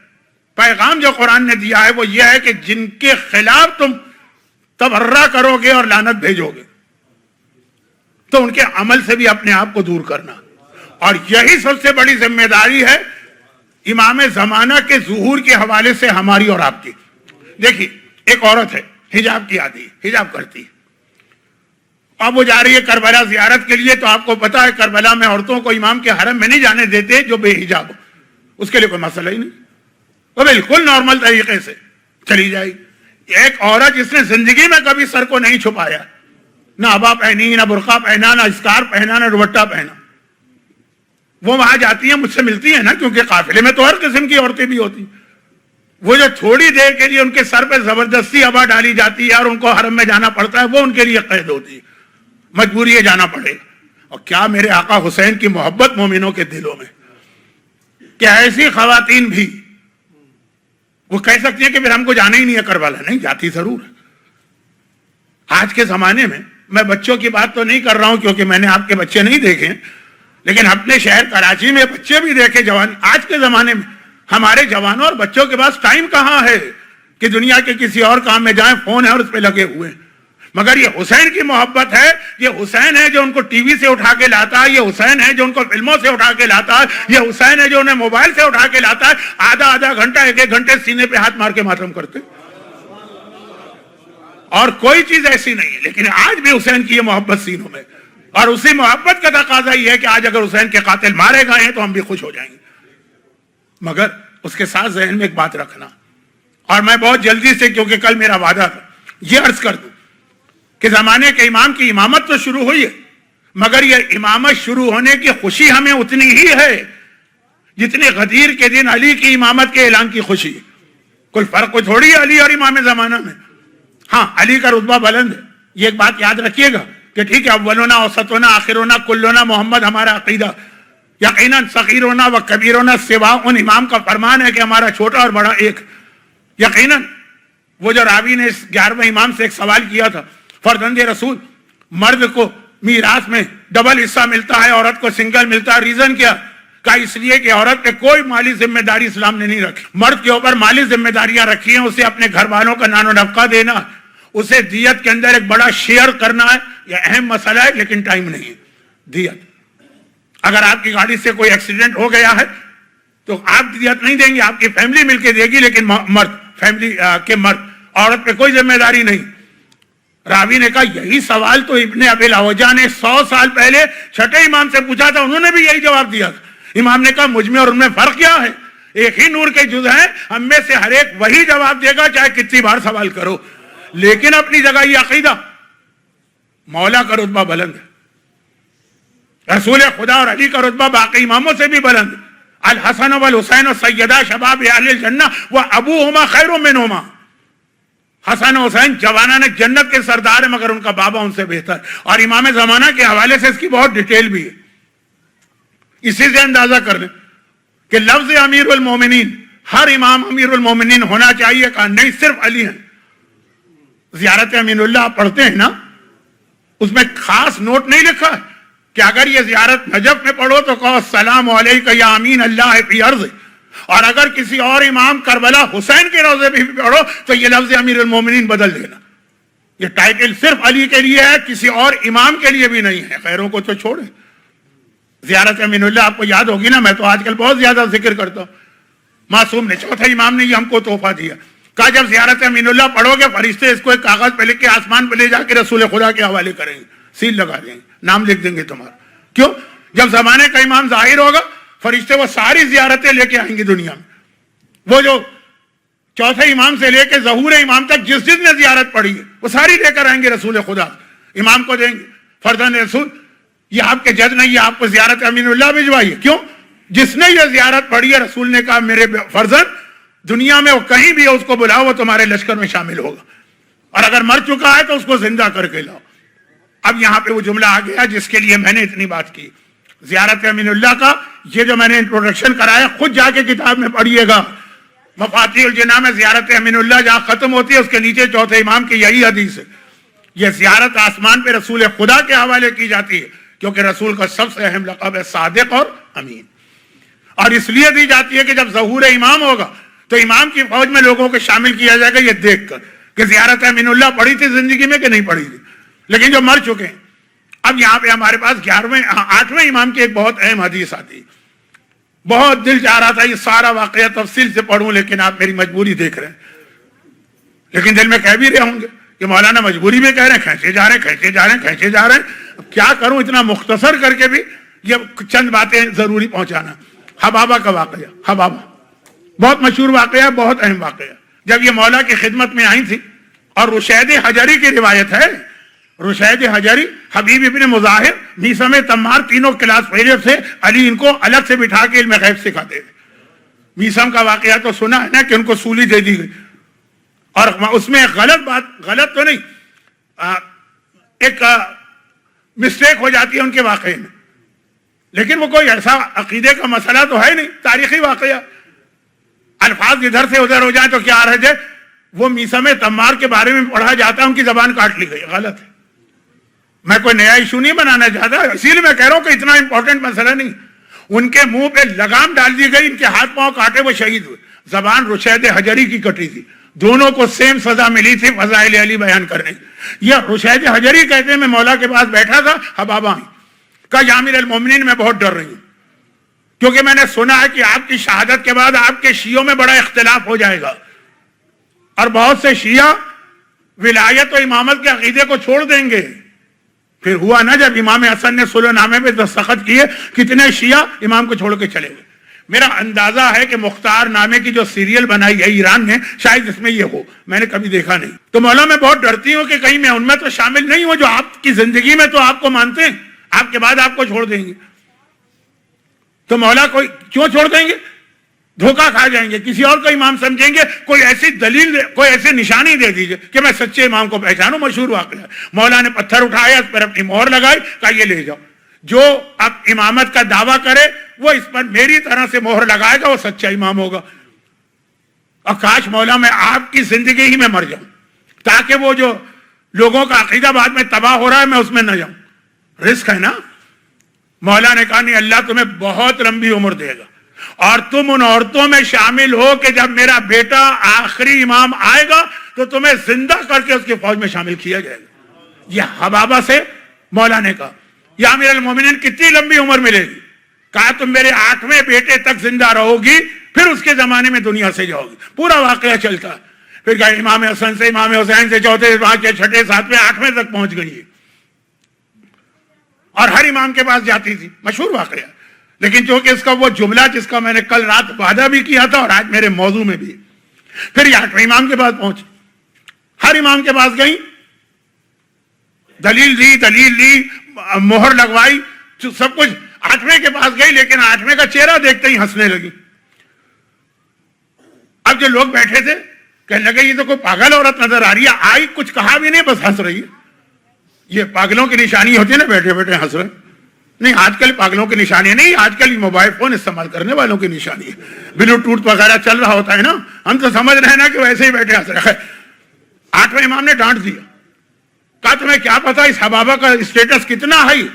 پیغام جو قرآن نے دیا ہے وہ یہ ہے کہ جن کے خلاف تم تبرہ کرو گے اور لعنت بھیجو گے تو ان کے عمل سے بھی اپنے آپ کو دور کرنا، اور یہی سب سے بڑی ذمہ داری ہے امام زمانہ کے ظہور کے حوالے سے ہماری اور آپ کی۔ دیکھیے ایک عورت ہے، حجاب کی عادی، حجاب کرتی ہے، اب وہ جا رہی ہے کربلا زیارت کے لیے، تو آپ کو پتا ہے کربلا میں عورتوں کو امام کے حرم میں نہیں جانے دیتے جو بے حجاب ہو، اس کے لیے کوئی مسئلہ ہی نہیں، وہ بالکل نارمل طریقے سے چلی جائے گی۔ ایک عورت جس نے زندگی میں کبھی سر کو نہیں چھپایا، نہ عبا پہنی، نہ برقع پہنا، نہ اسکار پہنا، نہ دوپٹہ پہنا، وہ وہاں جاتی ہیں، مجھ سے ملتی ہیں نا، کیونکہ قافلے میں تو ہر قسم کی عورتیں بھی ہوتی، وہ جو تھوڑی دیر کے لیے ان کے سر پہ زبردستی عبا ڈالی جاتی ہے اور ان کو حرم میں جانا پڑتا ہے، وہ ان کے لیے قید ہوتی ہے، مجبوری ہے جانا پڑے گا۔ اور کیا میرے آقا حسین کی محبت مومنوں کے دلوں میں، کہ ایسی خواتین بھی وہ کہہ سکتی ہیں کہ پھر ہم کو جانا ہی نہیں ہے کربلا، نہیں جاتی ضرور ہے۔ آج کے زمانے میں بچوں کی بات تو نہیں کر رہا ہوں کیونکہ میں نے آپ کے بچے نہیں دیکھے، لیکن اپنے شہر کراچی میں بچے بھی دیکھے، جوان۔ آج کے زمانے میں ہمارے جوانوں اور بچوں کے پاس ٹائم کہاں ہے کہ دنیا کے کسی اور کام میں جائیں، فون ہے اور اس پہ لگے ہوئے ہیں۔ مگر یہ حسین کی محبت ہے، یہ حسین ہے جو ان کو ٹی وی سے اٹھا کے لاتا ہے، یہ حسین ہے جو ان کو فلموں سے اٹھا کے لاتا ہے، یہ حسین ہے جو انہیں موبائل سے اٹھا کے لاتا ہے، آدھا گھنٹہ 1 گھنٹے سینے پہ ہاتھ مار کے ماتم کرتے، اور کوئی چیز ایسی نہیں ہے۔ لیکن آج بھی حسین کی یہ محبت سینوں میں، اور اسی محبت کا تقاضا یہ ہے کہ آج اگر حسین کے قاتل مارے گئے ہیں تو ہم بھی خوش ہو جائیں گے۔ مگر اس کے ساتھ ذہن میں ایک بات رکھنا، اور میں بہت جلدی سے، کیونکہ کل میرا وعدہ تھا، یہ عرض کر دوں کہ زمانے کے امام کی امامت تو شروع ہوئی ہے، مگر یہ امامت شروع ہونے کی خوشی ہمیں اتنی ہی ہے جتنے غدیر کے دن علی کی امامت کے اعلان کی خوشی ہے. کوئی فرق کو تھوڑی ہے علی اور امام زمانہ میں. ہاں علی کا رتبہ بلند ہے, یہ ایک بات یاد رکھیے گا کہ ٹھیک ہے اولنا اوسطنا آخرنا کلنا محمد ہمارا عقیدہ, یقیناً صغیرنا و کبیرنا سوا ان امام کا فرمان ہے کہ ہمارا چھوٹا اور بڑا ایک. یقیناً وہ جو راوی نے اس 11ویں امام سے ایک سوال کیا تھا, فرزند رسول مرد کو میراث میں ڈبل حصہ ملتا ہے, عورت کو سنگل ملتا ہے, ریزن کیا؟ کہ اس لیے کہ عورت پہ کوئی مالی ذمہ داری اسلام نے نہیں رکھی, مرد کے اوپر مالی ذمہ داریاں رکھی ہیں, اسے اپنے گھر والوں کا نان و نفقہ دینا, اسے دیت کے اندر ایک بڑا شیئر کرنا ہے. یہ اہم مسئلہ ہے لیکن ٹائم نہیں ہے. دیت, اگر آپ کی گاڑی سے کوئی ایکسیڈنٹ ہو گیا ہے تو آپ دیت نہیں دیں گے, آپ کی فیملی مل کے دے گی, لیکن مرد فیملی کے مرد, عورت پہ کوئی ذمہ داری نہیں. راوی نے کہا یہی سوال تو ابن ابی الاوجاع نے 100 سال پہلے چھٹے امام سے پوچھا تھا, انہوں نے بھی یہی جواب دیا تھا. امام نے کہا مجھ میں اور ان میں فرق کیا ہے؟ ایک ہی نور کے جز ہیں, ہم میں سے ہر ایک وہی جواب دے گا چاہے کتنی بار سوال کرو. لیکن اپنی جگہ یہ عقیدہ, مولا کا رتبہ بلند ہے, رسول خدا اور علی کا رتبہ باقی اماموں سے بھی بلند. الحسن والحسین سیدہ شباب اہل الجنہ و ابوہما خیر منہما. حسن و حسین جوانان جنت کے سردار ہیں مگر ان کا بابا ان سے بہتر. اور امام زمانہ کے حوالے سے اس کی بہت ڈیٹیل بھی ہے. اسی سے اندازہ کر لیں کہ لفظ امیر المومنین, ہر امام امیر المومنین ہونا چاہیے, کہا نہیں صرف علی ہیں. زیارت امین اللہ آپ پڑھتے ہیں نا, اس میں خاص نوٹ نہیں لکھا ہے کہ اگر یہ زیارت نجف میں پڑھو تو کہو السلام علیکہ یا امین اللہ فی ارض, اور اگر کسی اور امام کربلا حسین کے روضے بھی پڑھو تو یہ لفظ امیر المومنین بدل دینا. یہ ٹائٹل صرف علی کے لیے ہے, کسی اور امام کے لیے بھی نہیں ہے. خیروں کو تو چھوڑیں. زیارت امین اللہ آپ کو یاد ہوگی نا, میں تو آج کل بہت زیادہ ذکر کرتا ہوں. معصوم نے, چوتھے امام نے یہ ہم کو تحفہ دیا, کہا جب زیارت امین اللہ پڑھو گے فرشتے اس کو ایک کاغذ پہ لکھ کے آسمان پہ لے جا کے رسول خدا کے حوالے کریں گے, سیل لگا دیں گے, نام لکھ دیں گے تمہارا. کیوں؟ جب زمانے کا امام ظاہر ہوگا فرشتے وہ ساری زیارتیں لے کے آئیں گی دنیا میں. وہ جو چوتھے امام سے لے کے ظہور امام تک جس نے زیارت پڑھی ہے وہ ساری لے کر آئیں گے رسول خدا, امام کو دیں گے. فرزند رسول یہ آپ کے جج نہیں, یہ آپ کو زیارت امین اللہ بھجوائیے. کیوں؟ جس نے یہ زیارت پڑھی ہے رسول نے کہا میرے فرزند دنیا میں وہ کہیں بھی ہے اس کو بلاؤ, وہ تمہارے لشکر میں شامل ہوگا, اور اگر مر چکا ہے تو اس کو زندہ کر کے لاؤ. اب یہاں پہ وہ جملہ آ گیا جس کے لیے میں نے اتنی بات کی. زیارت امین اللہ کا یہ جو میں نے انٹروڈکشن کرایا خود جا کے کتاب میں پڑھیے گا. مفاتیح الجناح میں زیارت امین اللہ جہاں ختم ہوتی ہے اس کے نیچے چوتھے امام کی یہی حدیث ہے. یہ زیارت آسمان پہ رسول خدا کے حوالے کی جاتی ہے کیونکہ رسول کا سب سے اہم لقب ہے صادق اور امین. اور اس لیے دی جاتی ہے کہ جب ظہور امام ہوگا تو امام کی فوج میں لوگوں کو شامل کیا جائے گا یہ دیکھ کر کہ زیارت امین اللہ پڑھی تھی زندگی میں کہ نہیں پڑھی تھی, لیکن جو مر چکے ہیں. اب یہاں پہ ہمارے پاس 8ویں امام کی ایک بہت اہم حدیث آتی ہے. بہت دل چاہ رہا تھا یہ سارا واقعہ تفصیل سے پڑھوں, لیکن آپ میری مجبوری دیکھ رہے ہیں. لیکن دل میں کہہ بھی رہے ہوں گے کہ مولانا مجبوری میں کہہ رہے ہیں, کھینچے جا رہے ہیں. اب کیا کروں, اتنا مختصر کر کے بھی یہ چند باتیں ضروری پہنچانا. حبابہ کا واقعہ, حبابہ بہت مشہور واقعہ, بہت اہم واقعہ. جب یہ مولا کی خدمت میں آئی تھی, اور رشید حجری کی روایت ہے, رشید حجری, حبیب ابن مظاہر, میثم تمار, تینوں کلاس فیلر سے علی ان کو الگ سے بٹھا کے علم غیب سکھاتے تھے. میثم کا واقعہ تو سنا ہے نا کہ ان کو سولی دے دی گئی, اور اس میں غلط تو نہیں, ایک مسٹیک ہو جاتی ہے ان کے واقعے میں, لیکن وہ کوئی ایسا عقیدے کا مسئلہ تو ہے نہیں, تاریخی واقعہ. الفاظ ادھر سے ادھر ہو جائیں تو کیا حرج ہے. وہ میثم تمار کے بارے میں پڑھا جاتا ہے, ان کی زبان کاٹ لی گئی, غلط ہے. میں کوئی نیا ایشو نہیں بنانا چاہتا, اسی لیے میں کہہ رہا ہوں کہ اتنا امپورٹنٹ مسئلہ نہیں. ان کے منہ پہ لگام ڈال دی گئی, ان کے ہاتھ پاؤں کاٹے, وہ شہید ہوئے. زبان رشید حجری کی کٹی تھی, دونوں کو سیم سزا ملی تھی فضائل علی بیان کرنے. یہ رشید حجری کہتے ہیں میں مولا کے پاس بیٹھا تھا, حبابہ آئی, کہا یا امیر المومنین میں بہت ڈر رہی ہوں کیونکہ میں نے سنا ہے کہ آپ کی شہادت کے بعد آپ کے شیعوں میں بڑا اختلاف ہو جائے گا, اور بہت سے شیعہ ولایت و امامت کے عقیدے کو چھوڑ دیں گے. پھر ہوا نا جب امام حسن نے صلح نامے پہ دستخط کیے, کتنے شیعہ امام کو چھوڑ کے چلے گئے. میرا اندازہ ہے کہ مختار نامے کی جو سیریل بنائی ہے ایران میں شاید اس میں یہ ہو, میں نے کبھی دیکھا نہیں. تو مولا میں بہت ڈرتی ہوں کہ کہیں میں ان میں تو شامل نہیں ہوں جو آپ کی زندگی میں تو آپ کو مانتے ہیں, آپ کے بعد آپ کو چھوڑ دیں گے. تو مولا کوئی کیوں چھوڑ دیں گے؟ دھوکہ کھا جائیں گے، کسی اور کو امام سمجھیں گے، کوئی ایسی دلیل، کوئی ایسی نشانی دے دیجئے کہ میں سچے امام کو پہچانوں۔ مشہور واقعہ ہے، مولا نے پتھر اٹھایا، اس پر اپنی مہر لگائی، کہا یہ لے جاؤ، جو اب امامت کا دعویٰ کرے وہ اس پر میری طرح سے مہر لگائے گا، وہ سچا امام ہوگا۔ اور کاش مولا میں آپ کی زندگی ہی میں مر جاؤں، تاکہ وہ جو لوگوں کا عقیدہ بعد میں تباہ ہو رہا ہے میں اس میں نہ جاؤں۔ رزق ہے نا۔ مولا نے کہا نہیں، اللہ تمہیں بہت لمبی عمر دے گا، اور تم ان عورتوں میں شامل ہو کہ جب میرا بیٹا آخری امام آئے گا تو تمہیں زندہ کر کے اس کی فوج میں شامل کیا جائے گا۔ یہ حبابہ سے مولا نے کہا یا امیر المومنین کتنی لمبی عمر ملے گی؟ کہا تم میرے 8ویں بیٹے تک زندہ رہو گی، پھر اس کے زمانے میں دنیا سے جاؤ گی۔ پورا واقعہ چلتا ہے، پھر کہا امام حسن سے، امام حسین سے، چوتھے، پانچویں، چھٹے، ساتویں، 8ویں تک پہنچ گئی، اور ہر امام کے پاس جاتی تھی۔ مشہور واقعہ، لیکن چونکہ اس کا وہ جملہ جس کا میں نے کل رات وعدہ بھی کیا تھا اور آج میرے موضوع میں بھی، پھر یہ 8ویں امام کے پاس پہنچ، ہر امام کے پاس گئی، دلیل دی، مہر لگوائی، سب کچھ، 8ویں کے پاس گئی، لیکن 8ویں کا چہرہ دیکھتے ہی ہنسنے لگی۔ اب جو لوگ بیٹھے تھے کہنے لگے یہ تو کوئی پاگل عورت نظر آ رہی ہے، آئی کچھ کہا بھی نہیں، بس ہنس رہی ہے۔ یہ پاگلوں کی نشانی ہوتی ہے نا، بیٹھے بیٹھے ہنس رہے۔ نہیں، آج کل پاگلوں کی نشانی نہیں، آج کل موبائل فون استعمال کرنے والوں کی نشانی ہے، بلوٹوتھ وغیرہ چل رہا ہوتا ہے نا، ہم تو سمجھ رہے ہیں نا کہ ویسے ہی بیٹھے ہنس رہے۔ 8ویں امام نے ڈانٹ دیا، کہا تمہیں کیا پتا اس حبابہ کا اسٹیٹس کتنا ہائی؟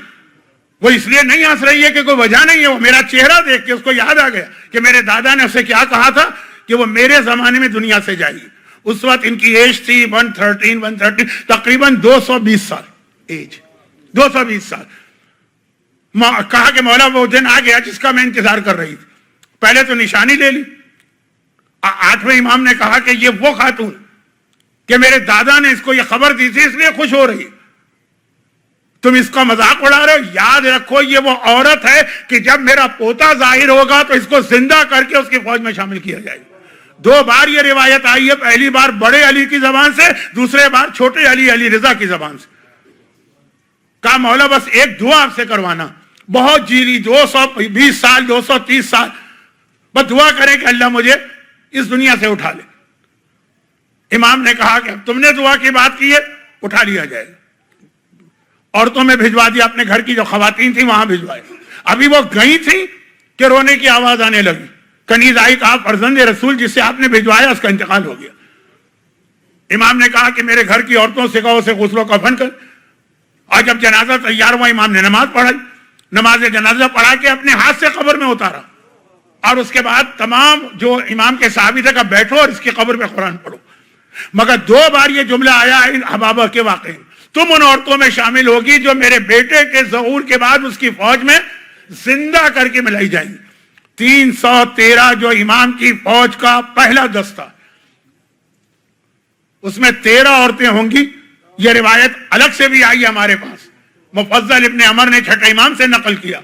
وہ اس لیے نہیں ہنس رہی ہے کہ کوئی وجہ نہیں ہے، وہ میرا چہرہ دیکھ کے اس کو یاد آ گیا کہ میرے دادا نے اسے کیا کہا تھا کہ وہ میرے زمانے میں دنیا سے جائے گی۔ اس وقت ان کی ایج تھی 113 تقریباً 220 سال ایج، 220 سال۔ کہا کہ مولا وہ دن آ گیا جس کا میں انتظار کر رہی تھی۔ پہلے تو نشانی لے لی، 8ویں امام نے کہا کہ یہ وہ خاتون کہ میرے دادا نے اس کو یہ خبر دی تھی، اس لیے خوش ہو رہی ہے، تم اس کا مذاق اڑا رہے ہو؟ یاد رکھو یہ وہ عورت ہے کہ جب میرا پوتا ظاہر ہوگا تو اس کو زندہ کر کے اس کی فوج میں شامل کیا جائے گا۔ 2 بار یہ روایت آئی ہے، پہلی بار بڑے علی کی زبان سے، دوسرے بار چھوٹے علی رضا کی زبان سے۔ کہا مولا بس ایک دعا آپ سے کروانا، بہت جیلی 220 سال 230 سال، بس دعا کریں کہ اللہ مجھے اس دنیا سے اٹھا لے۔ امام نے کہا کہ تم نے دعا کی بات کی ہے، اٹھا لیا جائے گا۔ عورتوں میں بھجوا دیا، اپنے گھر کی جو خواتین تھیں وہاں بھجوائے۔ ابھی وہ گئی تھی کہ رونے کی آواز آنے لگی، کنیز آئی، کہا فرزند رسول جس سے آپ نے بھجوایا اس کا انتقال ہو گیا۔ امام نے کہا کہ میرے گھر کی عورتوں سے کہو اسے غسل و کفن کر۔ اور جب جنازہ تیار ہوا امام نے نماز پڑھائی، نماز جنازہ پڑھا کے اپنے ہاتھ سے قبر میں اتارا، اور اس کے بعد تمام جو امام کے صحابی تھے کہ بیٹھو اور اس کی قبر پہ قرآن پڑھو۔ مگر 2 بار یہ جملہ آیا ہے ان حبابہ کے واقعے میں، تم ان عورتوں میں شامل ہوگی جو میرے بیٹے کے ظہور کے بعد اس کی فوج میں زندہ کر کے ملائی جائیں گی۔ 313 جو امام کی فوج کا پہلا دستہ، اس میں 13 عورتیں ہوں گی۔ یہ روایت الگ سے بھی آئی ہے ہمارے پاس، مفضل ابن عمر نے چھٹے امام سے نقل کیا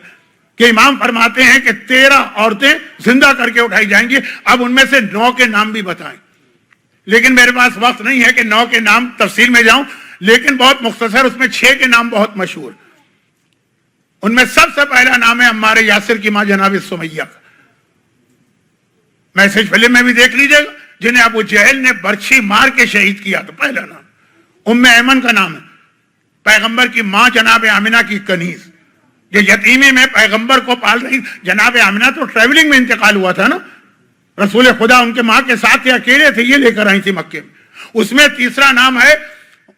کہ امام فرماتے ہیں کہ 13 عورتیں زندہ کر کے اٹھائی جائیں گی۔ اب ان میں سے 9 کے نام بھی بتائیں، لیکن میرے پاس وقت نہیں ہے کہ 9 کے نام تفصیل میں جاؤں، لیکن بہت مختصر، اس میں 6 کے نام بہت مشہور۔ ان میں سب سے پہلا نام ہے عمار یاسر کی ماں جناب سمیہ کا، میسج فلم میں بھی دیکھ لیجئے گا، جنہیں ابو جہل نے برچھی مار کے شہید کیا تھا، پہلا نام۔ ام ایمن کا نام ہے، پیغمبر کی ماں جناب آمنہ کی کنیز، جو یتیمی میں پیغمبر کو پال رہی۔ جناب آمنہ تو ٹریولنگ میں انتقال ہوا تھا نا، رسول خدا ان کے ماں کے ساتھ تھے، اکیلے تھے، یہ لے کر آئی تھی مکے میں۔ اس میں تیسرا نام ہے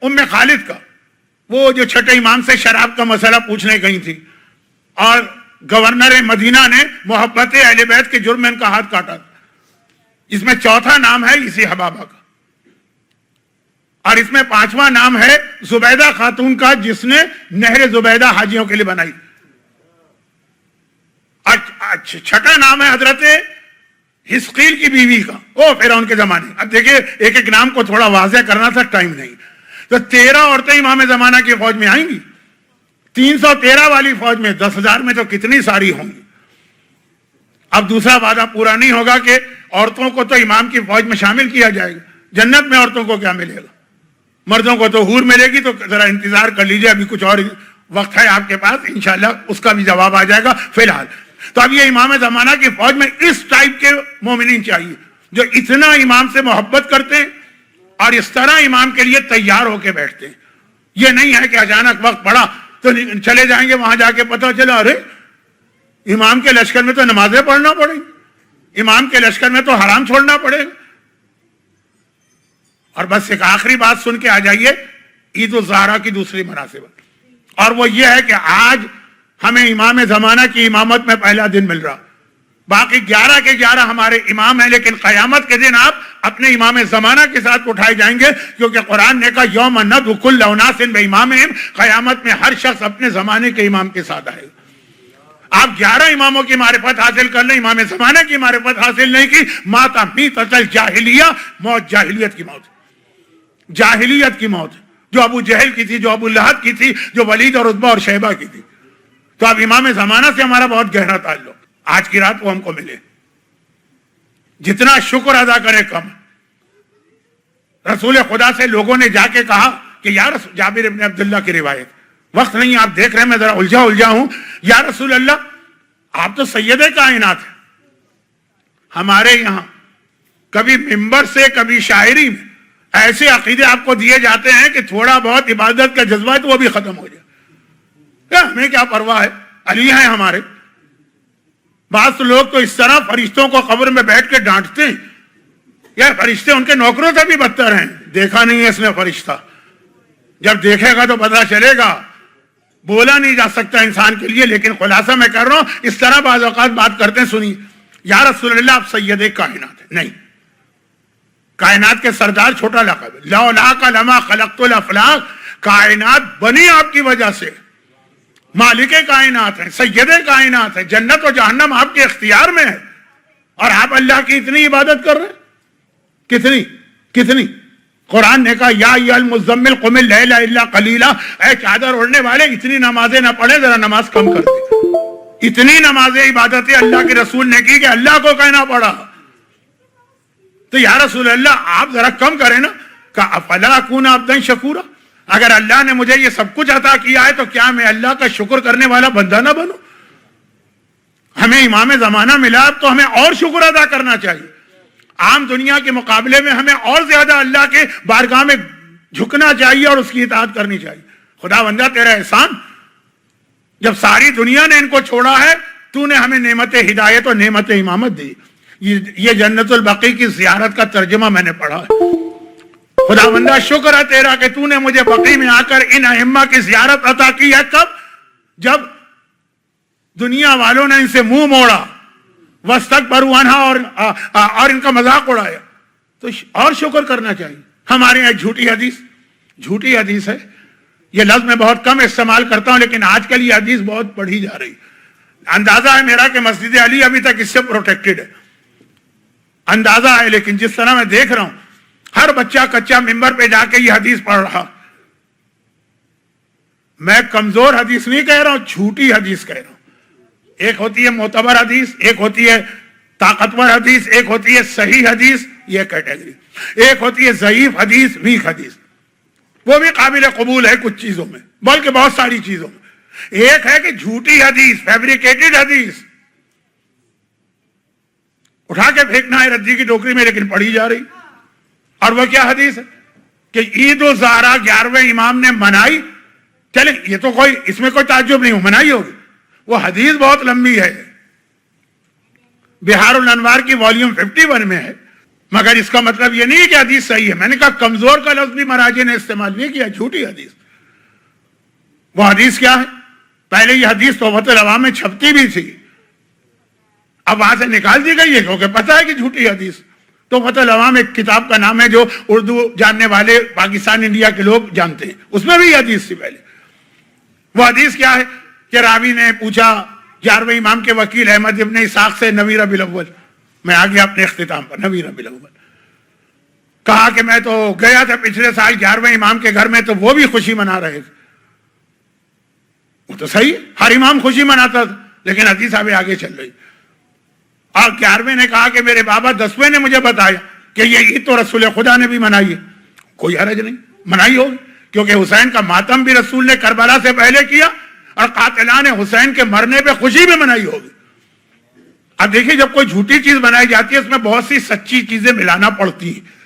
ام خالد کا، وہ جو چھٹے امام سے شراب کا مسئلہ پوچھنے گئی تھی اور گورنر مدینہ نے محبت اہل بیت کے جرم میں ان کا ہاتھ کاٹا تھا۔ اس میں چوتھا نام ہے اسی حبابہ کا، اور اس میں 5واں نام ہے زبیدہ خاتون کا، جس نے نہر زبیدہ حاجیوں کے لیے بنائی۔ چھٹا نام ہے حضرت حزقیل کی بیوی کا، وہ فرعون کے زمانے۔ اب دیکھیں ایک ایک نام کو تھوڑا واضح کرنا تھا، ٹائم نہیں، تو 13 عورتیں امام زمانہ کی فوج میں آئیں گی۔ 313 والی فوج میں 10,000 میں تو کتنی ساری ہوں گی۔ اب دوسرا وعدہ پورا نہیں ہوگا کہ عورتوں کو تو امام کی فوج میں شامل کیا جائے گا، جنت میں عورتوں کو کیا ملے گا؟ مردوں کو تو حور ملے گی، تو ذرا انتظار کر لیجئے، ابھی کچھ اور وقت ہے آپ کے پاس، انشاءاللہ اس کا بھی جواب آ جائے گا۔ فی الحال تو اب یہ امام زمانہ کی فوج میں اس ٹائپ کے مومنین چاہیے جو اتنا امام سے محبت کرتے ہیں اور اس طرح امام کے لیے تیار ہو کے بیٹھتے ہیں. یہ نہیں ہے کہ اچانک وقت پڑا تو چلے جائیں گے, وہاں جا کے پتہ چلا ارے امام کے لشکر میں تو نمازیں پڑھنا پڑیں گی, امام کے لشکر میں تو حرام چھوڑنا پڑے گا. اور بس ایک آخری بات سن کے آ جائیے عید الزہرا کی دوسری مناسبت, اور وہ یہ ہے کہ آج ہمیں امام زمانہ کی امامت میں پہلا دن مل رہا. باقی 11 کے 11 ہمارے امام ہیں, لیکن قیامت کے دن آپ اپنے امام زمانہ کے ساتھ اٹھائے جائیں گے, کیونکہ قرآن نے کہا یوم ندعو کل اناس بامامہم, قیامت میں ہر شخص اپنے زمانے کے امام کے ساتھ آئے گا. آپ 11 اماموں کی معرفت حاصل کر لیں, امام زمانہ کی معرفت حاصل نہیں کی, ماتا میتۃ الجاہلیہ, موت جاہلیت کی موت, جاہلیت کی موت جو ابو جہل کی تھی, جو ابو لہب کی تھی, جو ولید اور عتبہ اور شیبہ کی تھی. تو اب امام زمانہ سے ہمارا بہت گہرا تعلق, آج کی رات وہ ہم کو ملے, جتنا شکر ادا کرے کم. رسول خدا سے لوگوں نے جا کے کہا کہ یا رسول, جابر ابن عبداللہ کی روایت, وقت نہیں آپ دیکھ رہے ہیں میں ذرا الجھا ہوں, یا رسول اللہ آپ تو سید کائنات ہیں, ہمارے یہاں کبھی ممبر سے کبھی شاعری میں ایسے عقیدے آپ کو دیے جاتے ہیں کہ تھوڑا بہت عبادت کا جذبہ ہے تو وہ بھی ختم ہو جائے, ہمیں کیا پرواہ ہے, علی ہیں ہمارے. بعض لوگ تو اس طرح فرشتوں کو قبر میں بیٹھ کے ڈانٹتے ہیں, یار فرشتے ان کے نوکروں سے بھی بدتر ہیں, دیکھا نہیں ہے اس نے فرشتہ, جب دیکھے گا تو پتہ چلے گا. بولا نہیں جا سکتا انسان کے لیے, لیکن خلاصہ میں کر رہا ہوں, اس طرح بعض اوقات بات کرتے ہیں, سنیے, یا رسول اللہ آپ سید کائنات ہیں. نہیں, کائنات کے سردار چھوٹا لقب ہے, لولاک لما خلقت الافلاق, کائنات بنی آپ کی وجہ سے, مالک کائنات ہیں, سید کائنات ہیں, جنت و جہنم آپ کے اختیار میں ہے, اور آپ اللہ کی اتنی عبادت کر رہے ہیں, کتنی کتنی. قرآن نے کہا یا ایھا المزمل قم اللیل الا قلیلا, اے چادر اوڑھنے والے اتنی نمازیں نہ پڑھے, ذرا نماز کم کر دے. اتنی نمازیں عبادتیں اللہ کے رسول نے کی کہ اللہ کو کہنا پڑا. تو یا رسول اللہ آپ ذرا کم کریں نا. کہا افلا اکون عبدا شکورا, اگر اللہ نے مجھے یہ سب کچھ عطا کیا ہے تو کیا میں اللہ کا شکر کرنے والا بندہ نہ بنوں. ہمیں امام زمانہ ملا تو ہمیں اور شکر ادا کرنا چاہیے. عام دنیا کے مقابلے میں ہمیں اور زیادہ اللہ کے بارگاہ میں جھکنا چاہیے اور اس کی اطاعت کرنی چاہیے. خدا بندہ تیرا احسان, جب ساری دنیا نے ان کو چھوڑا ہے تو نے ہمیں نعمت ہدایت اور نعمت امامت دی. یہ جنت البقیع کی زیارت کا ترجمہ میں نے پڑھا ہے. خدا بندہ شکر ہے تیرا کہ تو نے مجھے بقیع میں آ کر ان ائمہ کی زیارت عطا کی ہے. کب؟ جب دنیا والوں نے ان سے منہ موڑا, واستکبروا عنہا, اور ان کا مذاق اڑایا, تو اور شکر کرنا چاہیے. ہمارے یہاں جھوٹی حدیث ہے, یہ لفظ میں بہت کم استعمال کرتا ہوں, لیکن آج کل یہ حدیث بہت پڑھی جا رہی. اندازہ ہے میرا کہ مسجد علی ابھی تک اس سے پروٹیکٹڈ ہے, اندازہ ہے, لیکن جس طرح میں دیکھ رہا ہوں ہر بچہ کچا ممبر پہ جا کے یہ حدیث پڑھ رہا. میں کمزور حدیث نہیں کہہ رہا ہوں, جھوٹی حدیث کہہ رہا ہوں. ایک ہوتی ہے معتبر حدیث, ایک ہوتی ہے طاقتور حدیث, ایک ہوتی ہے صحیح حدیث, یہ کیٹیگری. ایک ہوتی ہے ضعیف حدیث, ویک حدیث, وہ بھی قابل قبول ہے کچھ چیزوں میں, بلکہ بہت ساری چیزوں میں. ایک ہے کہ جھوٹی حدیث, فیبریکیٹڈ حدیث, اٹھا کے پھینکنا ہے ردی کی ٹوکری میں, لیکن پڑھی جا رہی. اور وہ کیا حدیث ہے کہ عید الزہرا 11ویں امام نے منائی. چلیں, یہ تو کوئی اس میں کوئی تعجب نہیں ہو, منائی ہوگی. وہ حدیث بہت لمبی ہے, بہار الانوار کی والیوم 51 میں ہے, مگر اس کا مطلب یہ نہیں ہے کہ حدیث صحیح ہے. میں نے کہا کمزور کا لفظ بھی مراجع نے استعمال نہیں کیا, جھوٹی حدیث. وہ حدیث کیا ہے؟ پہلے یہ حدیث تحفۃ العوام میں چھپتی بھی تھی, اب وہاں سے نکال دی گئی ہے کیونکہ پتہ ہے کہ جھوٹی حدیث. تحفۃ العوام ایک کتاب کا نام ہے جو اردو جاننے والے پاکستان انڈیا کے لوگ جانتے ہیں, اس میں بھی یہ حدیث تھی پہلے. وہ حدیث کیا ہے کہ راوی نے پوچھا 11ویں امام کے وکیل احمد ابن اسحاق سے نوی ربیع الاول, میں آ گیا اپنے اختتام پر, نوی ربیع الاول, کہا کہ میں تو گیا تھا پچھلے سال 11ویں امام کے گھر میں, تو وہ بھی خوشی منا رہے تھے. وہ تو صحیح, ہر امام خوشی مناتا تھا, لیکن حدیث آگے آگے چل رہی. اور 11ویں نے کہا کہ میرے بابا 10ویں نے مجھے بتایا کہ یہ عید تو رسول خدا نے بھی منائی ہے. کوئی حرج نہیں, منائی ہوگی, کیونکہ حسین کا ماتم بھی رسول نے کربلا سے پہلے کیا, اور قاتلان حسین کے مرنے پہ خوشی بھی منائی ہوگی. اب دیکھیے جب کوئی جھوٹی چیز بنائی جاتی ہے اس میں بہت سی سچی چیزیں ملانا پڑتی ہیں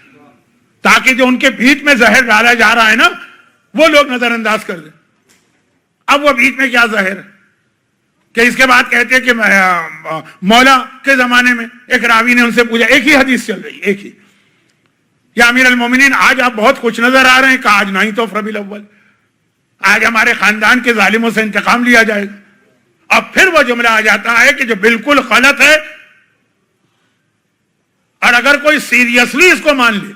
تاکہ جو ان کے بیچ میں زہر ڈالا جا رہا ہے نا وہ لوگ نظر انداز کر دیں. اب وہ بیچ میں کیا زہر ہے کہ اس کے بعد کہتے ہیں کہ مولا کے زمانے میں ایک راوی نے ان سے پوچھا, ایک ہی حدیث چل رہی, ایک ہی, یا امیر المومنین آج آپ بہت خوش نظر آ رہے ہیں, کہا آج نہیں تو ربیع الاول, آج ہمارے خاندان کے ظالموں سے انتقام لیا جائے گا. اب پھر وہ جملہ آ جاتا ہے کہ جو بالکل غلط ہے, اور اگر کوئی سیریسلی اس کو مان لے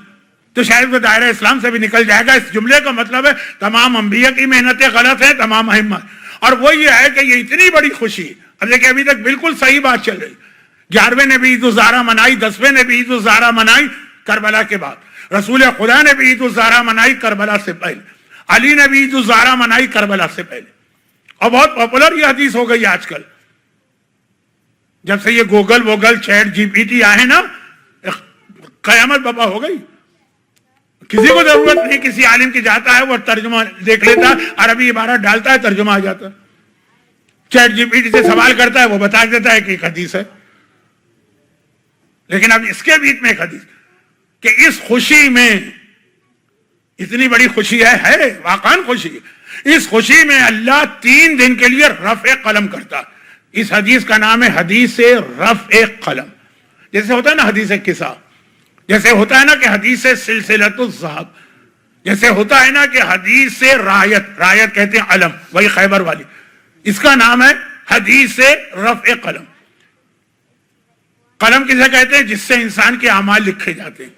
تو شاید وہ دائرہ اسلام سے بھی نکل جائے گا. اس جملے کا مطلب ہے تمام انبیاء کی محنتیں غلط ہیں, تمام ائمہ, اور وہ یہ ہے کہ یہ اتنی بڑی خوشی. اب دیکھیں ابھی تک بالکل صحیح بات چل رہی. 11ویں نے بھی عید الزہرا منائی, 10ویں نے بھی عید الزہرا منائی کربلا کے بعد, رسول خدا نے بھی عید الزہرا منائی کربلا سے پہلے, علی نے بھی عید الزہرا منائی کربلا سے پہلے. اور بہت پاپولر یہ حدیث ہو گئی آج کل, جب سے یہ Google chat G P T آئے نا, قیامت بابا ہو گئی. کسی کو ضرورت نہیں کسی عالم کی, جاتا ہے وہ ترجمہ دیکھ لیتا ہے, عربی عبارت ڈالتا ہے, ترجمہ آ جاتا ہے. چیٹ جی پی ٹی سے سوال کرتا ہے, وہ بتا دیتا ہے کہ ایک حدیث ہے. لیکن اب اس کے بیچ میں ایک حدیث کہ اس خوشی میں اتنی بڑی خوشی ہے واقعاً خوشی. اس خوشی میں اللہ 3 دن کے لیے رفع قلم کرتا. اس حدیث کا نام ہے حدیث رفع قلم. جیسے ہوتا ہے نا حدیث قصہ, جیسے ہوتا ہے نا کہ حدیث سلسلۃ الذھب, جیسے ہوتا ہے نا کہ حدیث رایت کہتے ہیں علم, وہی خیبر والی. اس کا نام ہے حدیث رفع قلم. قلم کسے کہتے ہیں؟ جس سے انسان کے اعمال لکھے جاتے ہیں.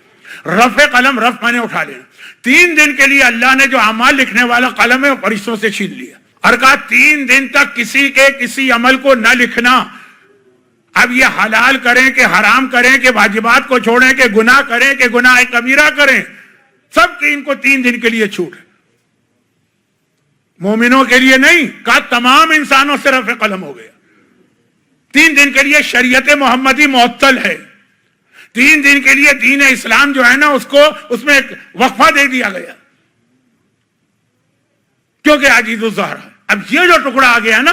رفع قلم, رفع مانے اٹھا لینا. 3 دن کے لیے اللہ نے جو اعمال لکھنے والا قلم ہے وہ فرشتوں سے چھین لیا, اور کہا 3 دن تک کسی کے کسی عمل کو نہ لکھنا. اب یہ حلال کریں کہ حرام کریں کہ واجبات کو چھوڑیں کہ گناہ کریں کہ گناہ کبیرہ کریں, سب کی ان کو 3 دن کے لیے چھوٹ ہے. مومنوں کے لیے نہیں, کہا تمام انسانوں سے رفع قلم ہو گیا. 3 دن کے لیے شریعت محمدی معطل ہے. 3 دن کے لیے دین اسلام جو ہے نا اس میں ایک وقفہ دے دیا گیا, کیونکہ آج عید الزہرا. اب یہ جو ٹکڑا آ گیا نا,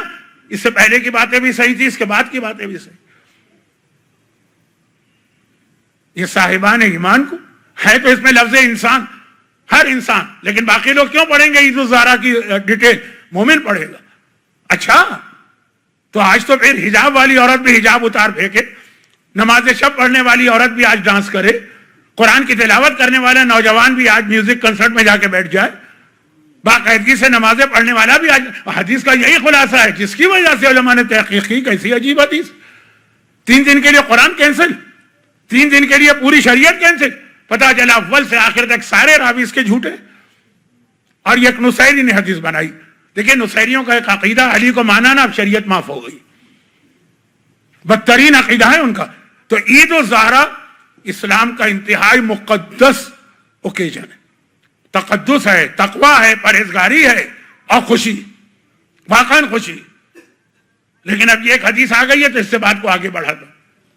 اس سے پہلے کی باتیں بھی صحیح تھی, اس کے بعد کی باتیں بھی صحیح. یہ صاحبان ایمان کو ہے تو اس میں لفظ انسان, ہر انسان, لیکن باقی لوگ کیوں پڑھیں گے عید الزہرا کی ڈیٹیل؟ مومن پڑھے گا. اچھا تو آج تو پھر حجاب والی عورت بھی حجاب اتار پھینکے, نماز شب پڑھنے والی عورت بھی آج ڈانس کرے, قرآن کی تلاوت کرنے والا نوجوان بھی آج میوزک کنسرٹ میں جا کے بیٹھ جائے, باقاعدگی سے نمازیں پڑھنے والا بھی آج. حدیث کا یہی خلاصہ ہے جس کی وجہ سے علماء نے تحقیق کی. کیسی عجیب حدیث, 3 دن کے لیے قرآن کینسل, 3 دن کے لیے پوری شریعت کینسل. پتا چلا اول سے آخر تک سارے راوی اس کے جھوٹے. اور یہ ایک نصیری نے حدیث بنائی. دیکھیں نصیریوں کا ایک عقیدہ, علی کو مانا نا, اب شریعت معاف ہو گئی, بدترین عقیدہ ہے ان کا. تو عید الزہرا اسلام کا انتہائی مقدس اوکیجن ہے, تقدس ہے, تقوی ہے, پرہیزگاری ہے اور خوشی, واقعا خوشی. لیکن اب یہ ایک حدیث آ گئی ہے تو اس سے بات کو آگے بڑھا دو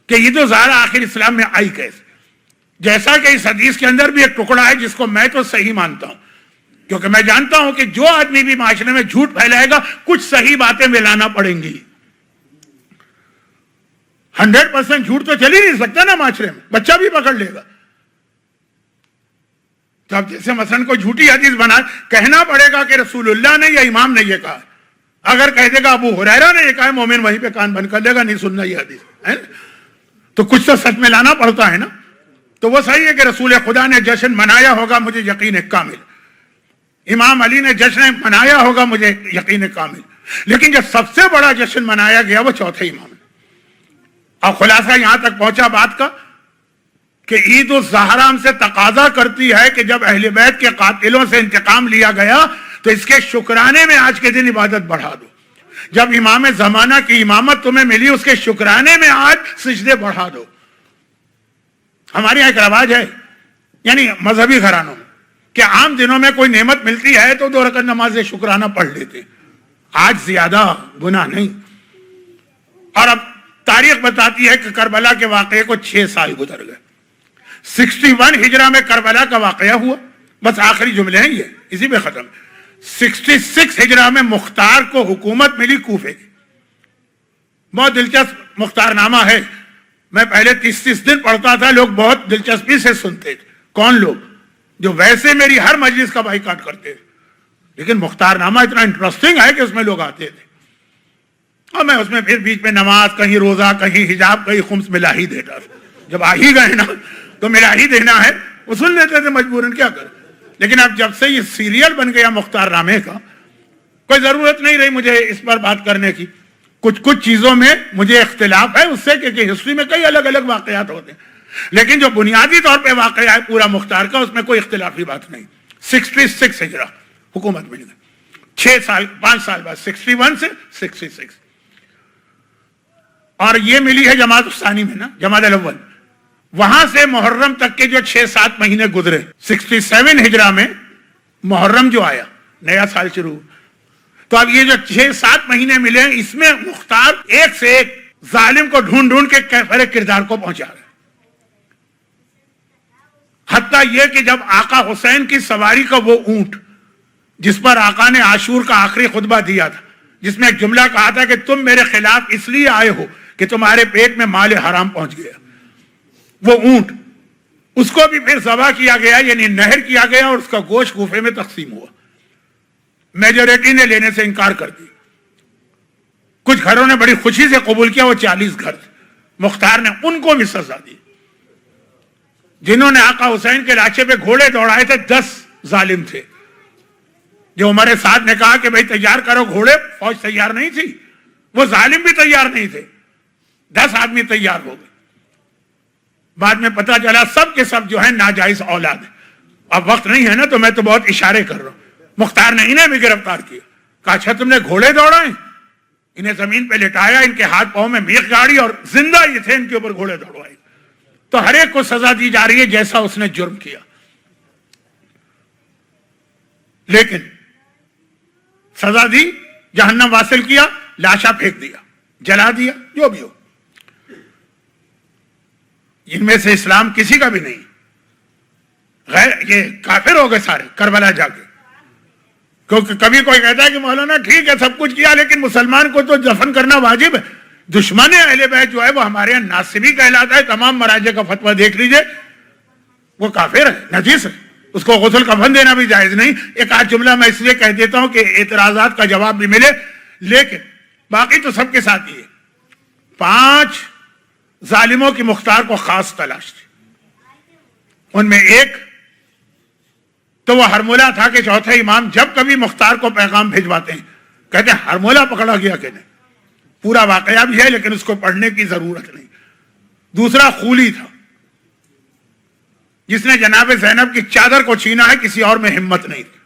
کہ عید الزہرا آخر اسلام میں آئی کیسے. جیسا کہ اس حدیث کے اندر بھی ایک ٹکڑا ہے جس کو میں تو صحیح مانتا ہوں, کیونکہ میں جانتا ہوں کہ جو آدمی بھی معاشرے میں جھوٹ پھیلائے گا کچھ صحیح باتیں ملانا پڑیں گی. 100% جھوٹ تو چل ہی نہیں سکتا نا معاشرے میں, بچہ بھی پکڑ لے گا. تو اب جیسے مثلا کوئی جھوٹی حدیث بنا, کہنا پڑے گا کہ رسول اللہ نے یا امام نے یہ کہا. اگر کہہ دے گا ابو ہریرہ نے یہ کہا, مومن وہیں پہ کان بند کر لے گا, نہیں سننا یہ حدیث ہے. تو کچھ تو سچ میں لانا پڑتا ہے نا. تو وہ صحیح ہے کہ رسول خدا نے جشن منایا ہوگا, مجھے یقین ہے کامل. امام علی نے جشن منایا ہوگا, مجھے یقین کامل. لیکن جو سب سے بڑا جشن منایا گیا وہ چوتھے امام ہے. اور خلاصہ یہاں تک پہنچا بات کا کہ عید الزہرا ہم سے تقاضا کرتی ہے کہ جب اہل بیت کے قاتلوں سے انتقام لیا گیا تو اس کے شکرانے میں آج کے دن عبادت بڑھا دو. جب امام زمانہ کی امامت تمہیں ملی, اس کے شکرانے میں آج سجدے بڑھا دو. ہمارے یہاں ایک رواج ہے, یعنی مذہبی گھرانوں میں, کہ عام دنوں میں کوئی نعمت ملتی ہے تو 2 رکعت نماز شکرانہ پڑھ لیتے. آج زیادہ گناہ نہیں. اور اب تاریخ بتاتی ہے کہ کربلا کے واقعے کو 6 سال گزر گئے. 61 ہجرہ میں کربلا کا واقعہ ہوا, بس آخری جملے ہیں یہ, اسی پہ ختم. 66 ہجرہ میں مختار کو حکومت ملی کوفے کی. بہت دلچسپ مختار نامہ ہے میں پہلے 30 دن پڑھتا تھا, لوگ بہت دلچسپی سے سنتے تھے. کون لوگ؟ جو ویسے میری ہر مجلس کا بائیکاٹ کرتے تھے, لیکن مختار نامہ اتنا انٹرسٹنگ ہے کہ اس میں لوگ آتے تھے, اور میں اس میں پھر بیچ میں نماز, کہیں روزہ, کہیں حجاب, کہیں خمس ملا ہی دیتا تھا. جب آ ہی گئے نا تو ملا ہی دینا ہے, وہ سن لیتے تھے مجبوراً, کیا کریں. لیکن اب جب سے یہ سیریل بن گیا مختار نامے کا, کوئی ضرورت نہیں رہی مجھے اس پر بات کرنے کی. کچھ چیزوں میں مجھے اختلاف ہے اس سے, کہ ہسٹری میں کئی الگ الگ واقعات ہوتے ہیں, لیکن جو بنیادی طور پہ واقعہ ہے پورا مختار کا, اس میں کوئی اختلافی بات نہیں. 66 ہجرہ حکومت مل گئی, 5 سال بعد 61 سے 66, اور یہ ملی ہے جماعت الثانی میں نا, جماعت الاول. وہاں سے محرم تک کے جو 6-7 مہینے گزرے, 67 ہجرہ میں محرم جو آیا, نیا سال شروع. تو اب یہ جو 6-7 مہینے ملے, اس میں مختار ایک سے ایک ظالم کو ڈھونڈ کے کیفر کردار کو پہنچا رہے. حتیٰ یہ کہ جب آقا حسین کی سواری کا وہ اونٹ جس پر آقا نے عاشور کا آخری خطبہ دیا تھا, جس میں ایک جملہ کہا تھا کہ تم میرے خلاف اس لیے آئے ہو کہ تمہارے پیٹ میں مال حرام پہنچ گیا, وہ اونٹ, اس کو بھی پھر ذبح کیا گیا, یعنی نہر کیا گیا, اور اس کا گوشت کوفے میں تقسیم ہوا. میجورٹی نے لینے سے انکار کر دی. کچھ گھروں نے بڑی خوشی سے قبول کیا, وہ 40 گھر تھے. مختار نے ان کو بھی سزا دی. جنہوں نے آقا حسین کے لاشے پہ گھوڑے دوڑائے تھے 10 ظالم تھے. جو عمر سعد نے کہا کہ بھائی تیار کرو گھوڑے, فوج تیار نہیں تھی, وہ ظالم بھی تیار نہیں تھے, 10 آدمی تیار ہو گئے. بعد میں پتا چلا سب کے سب جو ہیں ناجائز اولاد ہیں. اب وقت نہیں ہے نا تو میں تو بہت اشارے کر رہا ہوں. مختار نے انہیں بھی گرفتار کیا, کہا اچھا تم نے گھوڑے دوڑائے, انہیں زمین پہ لٹایا, ان کے ہاتھ پاؤں میں میخ گاڑی, اور زندہ یہ تھے, ان کے اوپر گھوڑے دوڑوائے. تو ہر ایک کو سزا دی جا رہی ہے جیسا اس نے جرم کیا. لیکن سزا دی, جہنم واصل کیا, لاشا پھینک دیا, جلا دیا, جو بھی ہو. ان میں سے اسلام کسی کا بھی نہیں, غیر یہ کافر ہو گئے سارے کربلا جا کے. کیونکہ کبھی کوئی کہتا ہے کہ مولانا ٹھیک ہے سب کچھ کیا, لیکن مسلمان کو تو دفن کرنا واجب ہے. دشمن اہل بیت جو ہے وہ ہمارے یہاں ناصبی کہلاتا ہے, تمام مراجع کا فتویٰ دیکھ لیجئے, وہ کافر ہے, نجیس ہے, اس کو غسل کفن دینا بھی جائز نہیں. ایک آدھ جملہ میں اس لیے کہہ دیتا ہوں کہ اعتراضات کا جواب بھی ملے, لیکن باقی تو سب کے ساتھ ہی ہے. 5 ظالموں کی مختار کو خاص تلاش تھی. ان میں ایک تو وہ ہرمولہ تھا کہ چوتھے امام جب کبھی مختار کو پیغام بھیجواتے ہیں کہتے ہیں ہرمولہ پکڑا گیا کہ نہیں. پورا واقعہ بھی ہے لیکن اس کو پڑھنے کی ضرورت نہیں. دوسرا خولی تھا جس نے جناب زینب کی چادر کو چھینا ہے, کسی اور میں ہمت نہیں تھی.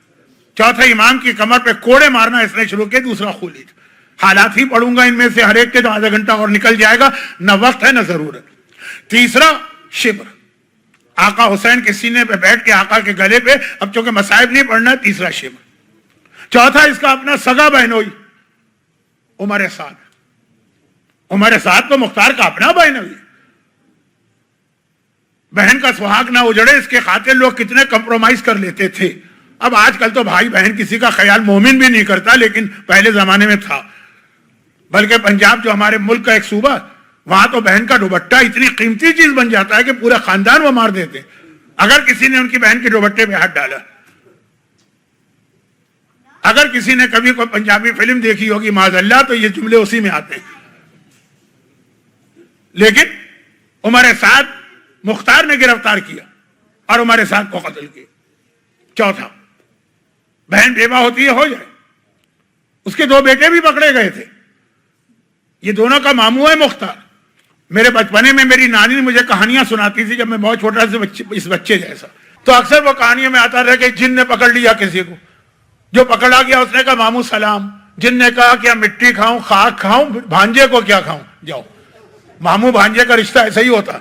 چوتھے امام کی کمر پہ کوڑے مارنا اس نے شروع کیا, دوسرا خولی تھا. حالات ہی پڑھوں گا ان میں سے ہر ایک کے, تو آدھا گھنٹہ اور نکل جائے گا, نہ وقت ہے نہ ضرورت. تیسرا شبر, آقا حسین کے سینے پہ بیٹھ کے آقا کے گلے پہ, اب چونکہ مصائب نہیں پڑھنا, تیسرا شبر. چوتھا اس کا اپنا سگا بہنوئی عمر سعد. عمر سعد تو مختار کا اپنا بہنوئی, بہن کا سہاگ نہ اجڑے اس کے خاطر لوگ کتنے کمپرومائز کر لیتے تھے. اب آج کل تو بھائی بہن کسی کا خیال مومن بھی نہیں کرتا, لیکن پہلے زمانے میں تھا. بلکہ پنجاب جو ہمارے ملک کا ایک صوبہ, وہاں تو بہن کا دوپٹہ اتنی قیمتی چیز بن جاتا ہے کہ پورا خاندان وہ مار دیتے اگر کسی نے ان کی بہن کے دوپٹے پہ ہاتھ ڈالا. اگر کسی نے کبھی کوئی پنجابی فلم دیکھی ہوگی معاذ اللہ, تو یہ جملے اسی میں آتے ہیں. لیکن عمر سعد مختار نے گرفتار کیا اور عمر سعد کو قتل کیا. چوتھا, بہن بیوہ ہوتی ہے ہو جائے, اس کے 2 بیٹے بھی پکڑے گئے تھے. یہ دونوں کا ماموں ہے مختار. میرے بچپنے میں میری نانی نے مجھے کہانیاں سناتی تھی جب میں بہت چھوٹا سے, اس بچے جیسا. تو اکثر وہ کہانیوں میں آتا رہا کہ جن نے پکڑ لیا کسی کو, جو پکڑا گیا اس نے کہا ماموں سلام. جن نے کہا کیا مٹی کھاؤں, خاک کھاؤں, بھانجے کو کیا کھاؤں, جاؤ. ماموں بھانجے کا رشتہ ایسا ہی ہوتا,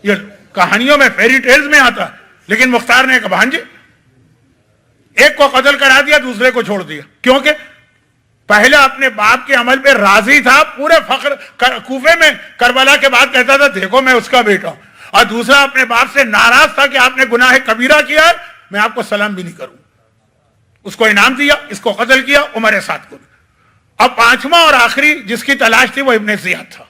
یہ کہانیوں میں فیری ٹیلز میں آتا. لیکن مختار نے کہا بھانجے, ایک کو قتل کرا دیا, دوسرے کو چھوڑ دیا. کیونکہ پہلا اپنے باپ کے عمل پہ راضی تھا, پورے فخر کوفے میں کربلا کے بعد کہتا تھا دیکھو میں اس کا بیٹا ہوں, اور دوسرا اپنے باپ سے ناراض تھا کہ آپ نے گناہ کبیرہ کیا ہے, میں آپ کو سلام بھی نہیں کروں. اس کو انعام دیا, اس کو قتل کیا, عمر سعد کو. اب 5واں اور آخری جس کی تلاش تھی وہ ابن زیاد تھا.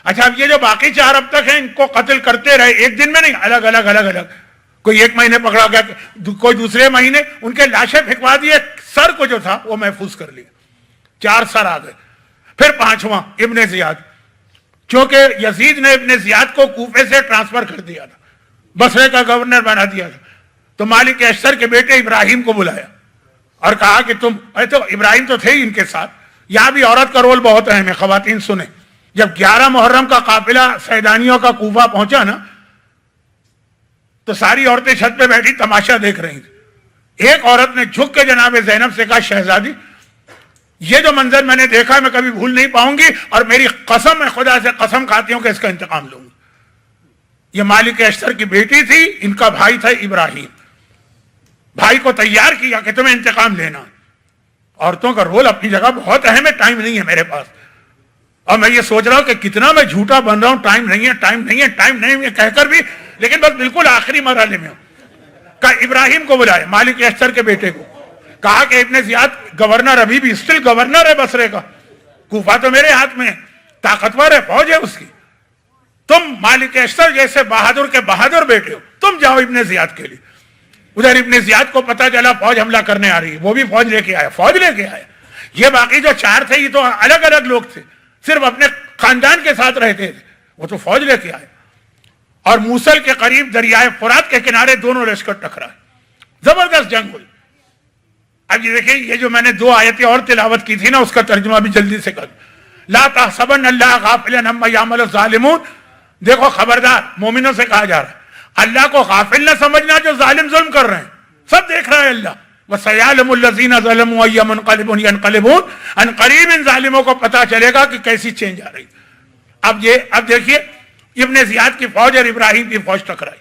اچھا اب یہ جو باقی 4 اب تک ہیں ان کو قتل کرتے رہے، ایک دن میں نہیں، الگ الگ، کوئی 1 مہینے پکڑا گیا، کوئی دوسرے مہینے، ان کے لاشیں پھینکوا دیے، سر کو جو تھا وہ محفوظ کر لیا، 4 سر آ گئے۔ پھر 5واں ابن زیاد، چونکہ یزید نے ابن زیاد کو کوفے سے ٹرانسفر کر دیا تھا، بصرے کا گورنر بنا دیا تھا، تو مالک اشتر کے بیٹے ابراہیم کو بلایا اور کہا کہ تم، تو ابراہیم تو تھے ہی ان کے ساتھ، یہاں بھی عورت کا رول بہت اہم ہے، خواتین سنیں۔ جب 11 محرم کا قافلہ سیدانیوں کا کوفہ پہنچا نا، تو ساری عورتیں چھت پہ بیٹھی تماشا دیکھ رہی تھی۔ ایک عورت نے جھک کے جناب زینب سے کہا، شہزادی یہ جو منظر میں نے دیکھا میں کبھی بھول نہیں پاؤں گی، اور میری قسم، میں خدا سے قسم کھاتی ہوں کہ اس کا انتقام لوں گی۔ یہ مالک اشتر کی بیٹی تھی، ان کا بھائی تھا ابراہیم، بھائی کو تیار کیا کہ تمہیں انتقام لینا۔ عورتوں کا رول اپنی جگہ بہت اہم ہے، ٹائم نہیں ہے میرے پاس، اور میں یہ سوچ رہا ہوں کہ کتنا میں جھوٹا بن رہا ہوں، ٹائم نہیں ہے، ٹائم نہیں ہے، ٹائم نہیں ہے کہہ کر بھی، لیکن بس بالکل آخری مرحلے میں ہوں۔ کہا ابراہیم کو بلائے، مالک اشتر کے بیٹے کو، کہا کہ ابن زیاد گورنر ابھی بھی اسٹل گورنر ہے بصرے کا، کوفہ تو میرے ہاتھ میں ہے، طاقتور ہے، فوج ہے اس کی، تم مالک اشتر جیسے بہادر کے بہادر بیٹے ہو، تم جاؤ ابن زیاد کے لیے۔ ادھر ابن زیاد کو پتا چلا فوج حملہ کرنے آ رہی ہے، وہ بھی فوج لے کے آیا۔ یہ باقی جو 4 تھے یہ تو الگ الگ لوگ تھے، صرف اپنے خاندان کے ساتھ رہتے تھے، وہ تو فوج لے کے آئے، اور موصل کے قریب دریائے فرات کے کنارے دونوں لشکر ٹکرائے، زبردست جنگ ہوئی۔ اب یہ دیکھیں، یہ جو میں نے 2 آیتیں اور تلاوت کی تھی نا، اس کا ترجمہ بھی جلدی سے کر، لا تحسبن اللہ غافلا عما یعمل الظالمون، دیکھو خبردار مومنوں سے کہا جا رہا ہے، اللہ کو غافل نہ سمجھنا جو ظالم ظلم کر رہے ہیں، سب دیکھ رہا ہے اللہ۔ وَسَيَعْلَمُ الَّذِينَ ظَلَمُوا أَيَّ مُنقَلِبٍ يَنقَلِبُونَ، ان قریب ان ظالموں کو پتا چلے گا کہ کیسی چینج آ رہی۔ اب دیکھیے ابن زیاد کی فوج اور ابراہیم کی فوج ٹکرائی،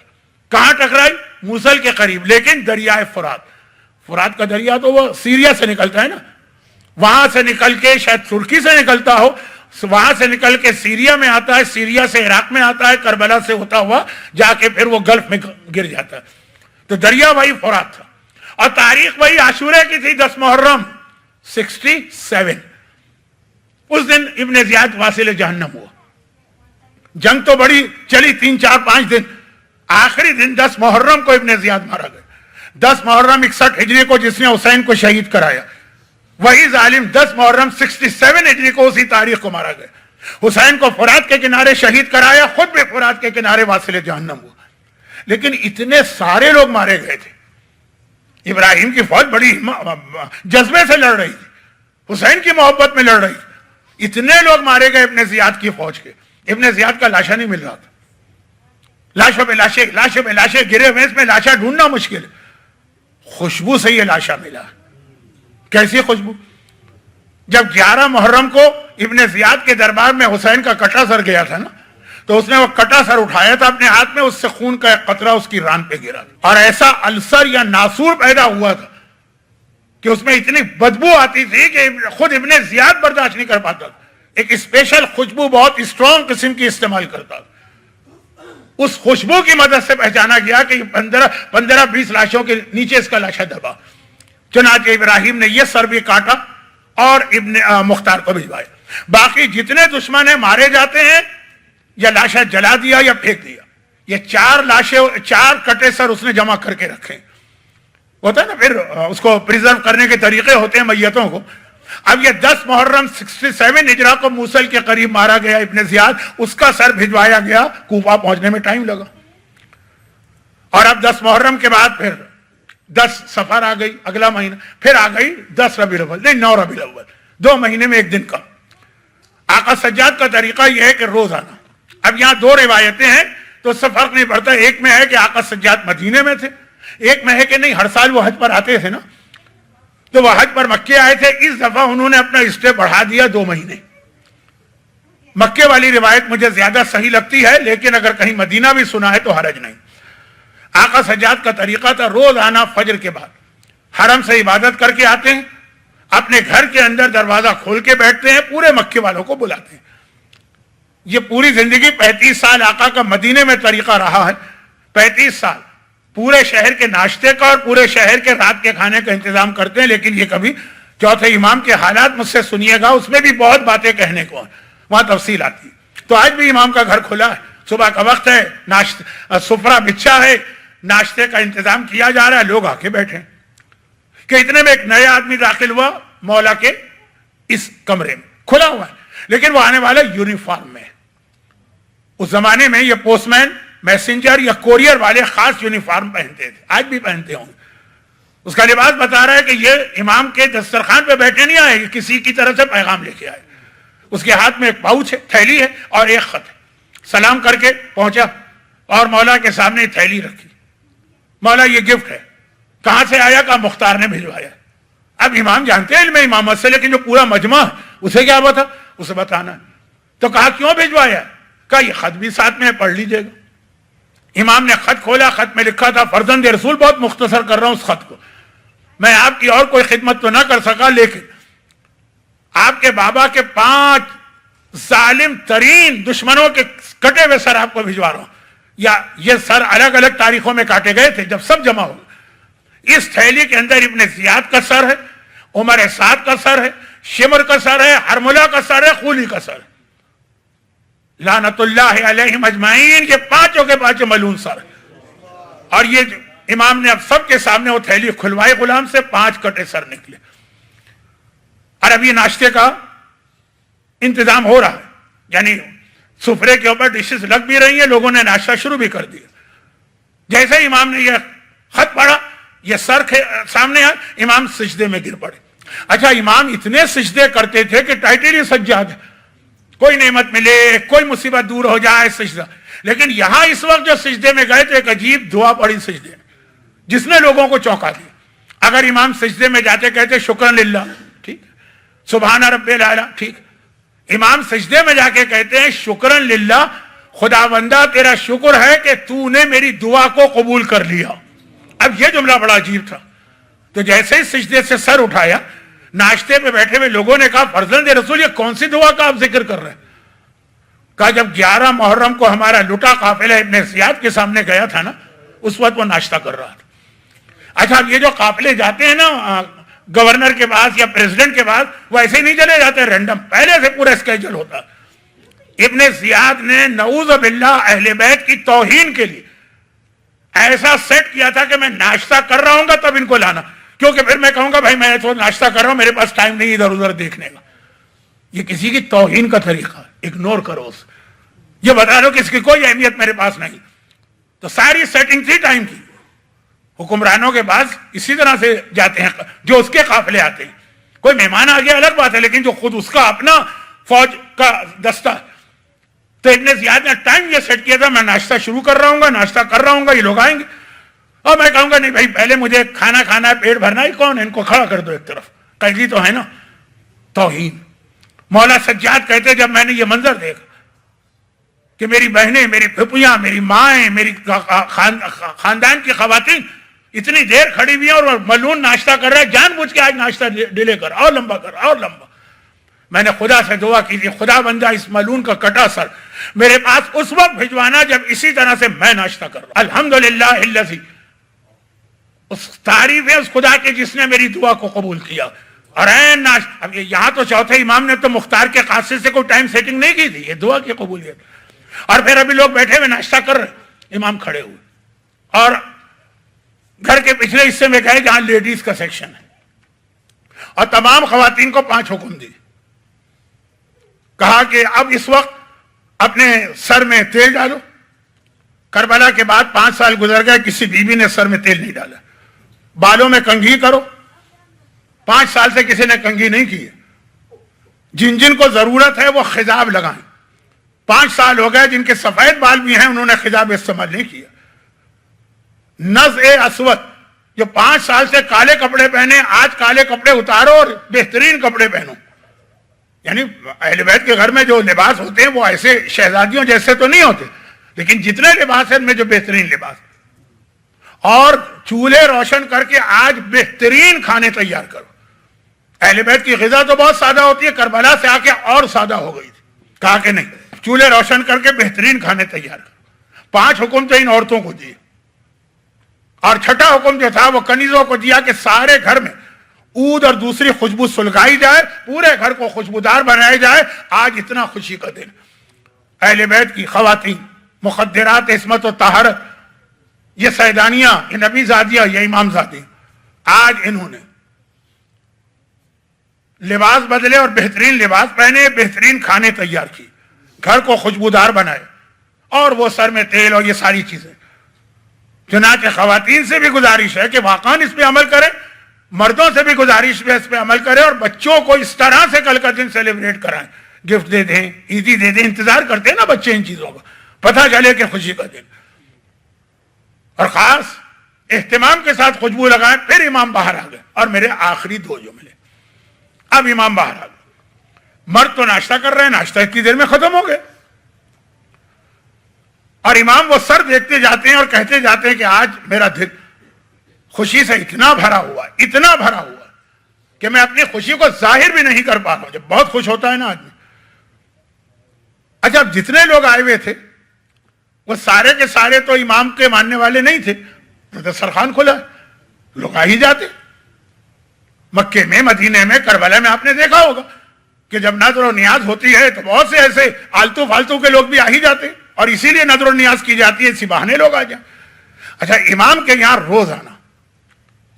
کہاں ٹکرائی؟ موصل کے قریب، لیکن دریائے فرات کا دریا تو وہ سیریا سے نکلتا ہے نا، وہاں سے نکل کے شاید ترکی سے نکلتا ہو، وہاں سے نکل کے سیریا میں آتا ہے، سیریا سے عراق میں آتا ہے، کربلا سے ہوتا ہوا جا کے پھر وہ گلف میں گر جاتا ہے۔ تو دریا وہی فرات تھا، اور تاریخ وہی عاشورے کی تھی، 10 محرم 67۔ اس دن ابن زیاد واصل جہنم ہوا۔ جنگ تو بڑی چلی، 3 4 5 دن، آخری دن 10 محرم کو ابن زیاد مارا گیا۔ 10 محرم 61 ہجری کو جس نے حسین کو شہید کرایا، وہی ظالم 10 محرم 67 ہجری کو اسی تاریخ کو مارا گیا۔ حسین کو فرات کے کنارے شہید کرایا، خود بھی فرات کے کنارے واصل جہنم ہوا۔ لیکن اتنے سارے لوگ مارے گئے تھے، ابراہیم کی فوج بڑی جذبے سے لڑ رہی تھی، حسین کی محبت میں لڑ رہی تھی، اتنے لوگ مارے گئے ابن زیاد کی فوج کے، ابن زیاد کا لاشا نہیں مل رہا تھا، لاشوں پہ لاشیں گرے ہوئے، اس میں لاشا ڈھونڈنا مشکل ہے۔ خوشبو سے یہ لاشا ملا، کیسی خوشبو؟ جب 11 محرم کو ابن زیاد کے دربار میں حسین کا کٹا سر گیا تھا نا، تو اس نے وہ کٹا سر اٹھایا تھا اپنے ہاتھ میں، اس سے خون کا ایک قطرہ اس کی ران پہ گرا، اور ایسا السر یا ناسور پیدا ہوا تھا کہ اس میں اتنی بدبو آتی تھی کہ خود ابن زیاد برداشت نہیں کر پاتا تھا، ایک اسپیشل خوشبو بہت اسٹرانگ قسم کی استعمال کرتا تھا۔ اس خوشبو کی مدد سے پہچانا گیا کہ 15-20 لاشوں کے نیچے اس کا لاشا دبا۔ چنانچہ ابراہیم نے یہ سر بھی کاٹا اور ابن مختار کو بھجوایا۔ باقی جتنے دشمن ہیں مارے جاتے ہیں، یا لاشا جلا دیا یا پھینک دیا۔ یہ 4 لاشیں، 4 کٹے سر اس نے جمع کر کے رکھے، ہوتا ہے نا پھر اس کو پریزرو کرنے کے طریقے ہوتے ہیں میتوں کو۔ اب یہ 10 محرم 67 ہجری کو موصل کے قریب مارا گیا ابن زیاد، اس کا سر بھجوایا گیا، کوفہ پہنچنے میں ٹائم لگا۔ اور اب 10 محرم کے بعد پھر 10 صفر آ گئی، اگلا مہینہ، پھر آ گئی 10 ربیع الاول، نہیں 9 ربیع الاول، 2 مہینے میں 1 دن کم۔ آقا سجاد کا طریقہ یہ ہے کہ روز آنا۔ اب یہاں 2 روایتیں ہیں تو اس سے فرق نہیں پڑتا، ایک میں ہے کہ آقا سجاد مدینے میں تھے، ایک میں ہے کہ نہیں ہر سال وہ حج پر آتے تھے نا، تو وہ حج پر مکے آئے تھے، اس دفعہ انہوں نے اپنا اسٹے بڑھا دیا 2 مہینے۔ مکے والی روایت مجھے زیادہ صحیح لگتی ہے، لیکن اگر کہیں مدینہ بھی سنا ہے تو حرج نہیں۔ آقا سجاد کا طریقہ تھا روز آنا، فجر کے بعد حرم سے عبادت کر کے آتے ہیں، اپنے گھر کے اندر دروازہ کھول کے بیٹھتے ہیں، پورے مکے والوں کو بلاتے ہیں۔ یہ پوری زندگی 35 سال آقا کا مدینے میں طریقہ رہا ہے، 35 سال پورے شہر کے ناشتے کا اور پورے شہر کے رات کے کھانے کا انتظام کرتے ہیں، لیکن یہ کبھی چوتھے امام کے حالات مجھ سے سنیے گا، اس میں بھی بہت باتیں کہنے کو ہیں، وہاں تفصیل آتی ہے۔ تو آج بھی امام کا گھر کھلا ہے، صبح کا وقت ہے، سفرہ بچھا ہے، ناشتے کا انتظام کیا جا رہا ہے، لوگ آ کے بیٹھے کہ اتنے میں ایک نیا آدمی داخل ہوا مولا کے اس کمرے میں، کھلا ہوا ہے، لیکن وہ آنے والا یونیفارم میں ہے۔ اس زمانے میں یہ پوسٹ مین، میسنجر یا کوریئر والے خاص یونیفارم پہنتے تھے، آج بھی پہنتے ہوں گے۔ اس کا لباس بتا رہا ہے کہ یہ امام کے دسترخوان پہ بیٹھے نہیں آئے، کسی کی طرف سے پیغام لے کے آئے۔ اس کے ہاتھ میں ایک پاؤچ ہے، تھیلی ہے اور ایک خط ہے۔ سلام کر کے پہنچا اور مولا کے سامنے تھیلی رکھی۔ مولا یہ گفٹ ہے، کہاں سے آیا؟ کہا مختار نے بھیجوایا۔ اب امام جانتے ہیں علم امامت سے، لیکن جو پورا مجمع اسے کیا پتا؟ اسے بتانا ہے۔ تو کہا کیوں بھیجوایا؟ کہا یہ خط بھی ساتھ میں ہے، پڑھ لیجئے گا۔ امام نے خط کھولا، خط میں لکھا تھا فرزند رسول، بہت مختصر کر رہا ہوں اس خط کو، میں آپ کی اور کوئی خدمت تو نہ کر سکا، لیکن آپ کے بابا کے 5 ظالم ترین دشمنوں کے کٹے ہوئے سر آپ کو بھجوا رہا ہوں، یا یہ سر الگ الگ تاریخوں میں کاٹے گئے تھے جب سب جمع ہو۔ اس تھیلی کے اندر ابن زیاد کا سر ہے، عمر سعد کا سر ہے، شمر کا سر ہے، حرملہ کا سر ہے، خولی کا سر ہے، لعنت اللہ علیہم اجمعین، یہ 5 کے 5 ملعون سر ہے۔ اور یہ امام نے اب سب کے سامنے وہ تھیلی کھلوائی، غلام سے 5 کٹے سر نکلے۔ اور اب یہ ناشتے کا انتظام ہو رہا ہے، یعنی سفرے کے اوپر ڈشز لگ بھی رہی ہیں، لوگوں نے ناشتہ شروع بھی کر دیا۔ جیسے امام نے یہ خط پڑھا، یہ سر سامنے آیا، امام سجدے میں گر پڑے۔ اچھا، امام اتنے سجدے کرتے تھے کہ ٹائٹل ہی سجاد ہے، کوئی نعمت ملے، کوئی مصیبت دور ہو جائے، سجدہ۔ لیکن یہاں اس وقت جو سجدے میں گئے تو ایک عجیب دعا پڑی سجدے میں، جس نے لوگوں کو چونکا دیا۔ اگر امام سجدے میں جاتے کہتے شکرن للہ، ٹھیک، سبحان رب الاعلیٰ، ٹھیک۔ امام سجدے میں جا کے کہتے ہیں شکرن للہ، خدا بندہ تیرا شکر ہے کہ تو نے میری دعا کو قبول کر لیا۔ اب یہ جملہ بڑا عجیب تھا۔ تو جیسے ہی سجدے سے سر اٹھایا، ناشتے پہ بیٹھے ہوئے لوگوں نے کہا فرزند رسول یہ کون سی دعا کا آپ ذکر کر رہے ہیں؟ کہا جب 11 محرم کو ہمارا لٹا قافلہ ابن زیاد کے سامنے گیا تھا نا، اس وقت وہ ناشتہ کر رہا تھا۔ اچھا، اب یہ جو قافلے جاتے ہیں نا گورنر کے پاس یا پریزیڈنٹ کے پاس، وہ ایسے ہی نہیں چلے جاتے رینڈم، پہلے سے پورا اسکیجول ہوتا۔ ابن زیاد نے نعوذ باللہ اہل بیت کی توہین کے لیے ایسا سیٹ کیا تھا کہ میں ناشتہ کر رہا ہوں گا تب ان کو لانا، کیونکہ پھر میں کہوں گا بھائی میں تو ناشتہ کر رہا ہوں، میرے پاس ٹائم نہیں ادھر ادھر دیکھنے کا۔ یہ کسی کی توہین کا طریقہ، اگنور کرو اسے، یہ بتا دو کہ اس کی کوئی اہمیت میرے پاس نہیں۔ تو ساری سیٹنگ تھی ٹائم کی۔ حکمرانوں کے بعد اسی طرح سے جاتے ہیں، جو اس کے قافلے آتے ہیں، کوئی مہمان آ گیا الگ بات ہے، لیکن جو خود اس کا اپنا فوج کا دستہ۔ تو ابن زیاد نے ٹائم یہ سیٹ کیا تھا میں ناشتہ شروع کر رہا ہوں گا، ناشتہ کر رہا ہوں گا، یہ لوگ آئیں گے اور میں کہوں گا نہیں بھائی پہلے مجھے کھانا کھانا ہے، پیٹ بھرنا ہے، کون ہے ان کو کھڑا کر دو ایک طرف، قیدی تو ہے نا۔ توہین۔ مولا سجاد کہتے جب میں نے یہ منظر دیکھا کہ میری بہنیں، میری پھپھیاں، میری مائیں، میری خاندان کی خواتین اتنی دیر کھڑی ہوئی ہیں اور ملعون ناشتہ کر رہا ہے، جان بوجھ کے آج ناشتہ ڈیلے کر اور لمبا کر اور لمبا، میں نے خدا سے دعا کی تھی خدا بندہ اس ملعون کا کٹا سر میرے پاس اس وقت بھجوانا جب اسی طرح سے میں ناشتہ کر رہا ہوں۔ الحمدللہ الذی، اس تعریف ہے اس خدا کے جس نے میری دعا کو قبول کیا۔ اور اب یہاں تو چوتھے امام نے تو مختار کے قاصد سے کوئی ٹائم سیٹنگ نہیں کی تھی، یہ دعا کی قبولیت۔ اور پھر ابھی لوگ بیٹھے ہوئے ناشتہ کر رہے، امام کھڑے ہوئے اور گھر کے پچھلے حصے میں گئے جہاں لیڈیز کا سیکشن ہے، اور تمام خواتین کو 5 حکم دی۔ کہا کہ اب اس وقت اپنے سر میں تیل ڈالو۔ کربلا کے بعد 5 سال گزر گئے، کسی بیوی نے سر میں تیل نہیں ڈالا۔ بالوں میں کنگھی کرو، 5 سال سے کسی نے کنگھی نہیں کی ہے۔ جن جن کو ضرورت ہے وہ خضاب لگائیں۔ 5 سال ہو گئے جن کے سفید بال بھی ہیں انہوں نے خضاب استعمال نہیں کیا۔ نزع اسود، جو 5 سال سے کالے کپڑے پہنے آج کالے کپڑے اتارو اور بہترین کپڑے پہنو۔ یعنی اہل بیت کے گھر میں جو لباس ہوتے ہیں وہ ایسے شہزادیوں جیسے تو نہیں ہوتے، لیکن جتنے لباس ہیں ان میں جو بہترین لباس، اور چولہے روشن کر کے آج بہترین کھانے تیار کرو۔ اہل بیت کی غذا تو بہت سادہ ہوتی ہے، کربلا سے آ کے اور سادہ ہو گئی تھی۔ کہا کہ نہیں، چولہے روشن کر کے بہترین کھانے تیار کرو۔ 5 حکم تو ان عورتوں کو دیے، اور 6واں حکم جو تھا وہ کنیزوں کو دیا کہ سارے گھر میں عود اور دوسری خوشبو سلگائی جائے، پورے گھر کو خوشبودار بنایا جائے، آج اتنا خوشی کا دن۔ اہل بیت کی خواتین، مخدرات عصمت و طہارت، یہ سیدانیاں، یہ نبی زادیاں، یہ امام زادی، آج انہوں نے لباس بدلے اور بہترین لباس پہنے، بہترین کھانے تیار کی، گھر کو خوشبودار بنائے، اور وہ سر میں تیل اور یہ ساری چیزیں. چنانچہ خواتین سے بھی گزارش ہے کہ واقعاً اس پہ عمل کریں، مردوں سے بھی گزارش ہے اس پہ عمل کریں، اور بچوں کو اس طرح سے کل کا دن سیلیبریٹ کرائیں، گفٹ دے دیں، عیدی دے دیں. انتظار کرتے ہیں نا بچے ان چیزوں کا، پتہ چلے کہ خوشی کا دن. اور خاص اہتمام کے ساتھ خوشبو لگائیں. پھر امام باہر آ گئے اور میرے آخری دو جملے. اب امام باہر آ گئے، مرد تو ناشتہ کر رہے ہیں، ناشتہ اتنی دیر میں ختم ہو گئے، اور امام وہ سر دیکھتے جاتے ہیں اور کہتے جاتے ہیں کہ آج میرا دل خوشی سے اتنا بھرا ہوا ہے، اتنا بھرا ہوا ہے کہ میں اپنی خوشی کو ظاہر بھی نہیں کر پا رہا ہوں. جب بہت خوش ہوتا ہے نا آدمی. اچھا، جتنے لوگ آئے ہوئے تھے وہ سارے کے سارے تو امام کے ماننے والے نہیں تھے. دسترخوان کھلا، لوگ آ ہی جاتے. مکے میں، مدینے میں، کربلا میں آپ نے دیکھا ہوگا کہ جب نظر و نیاز ہوتی ہے تو بہت سے ایسے آلتو فالتو کے لوگ بھی آ ہی جاتے، اور اسی لیے نظر و نیاز کی جاتی ہے، اسی بہانے لوگ آ جائیں. اچھا، امام کے یہاں روز آنا.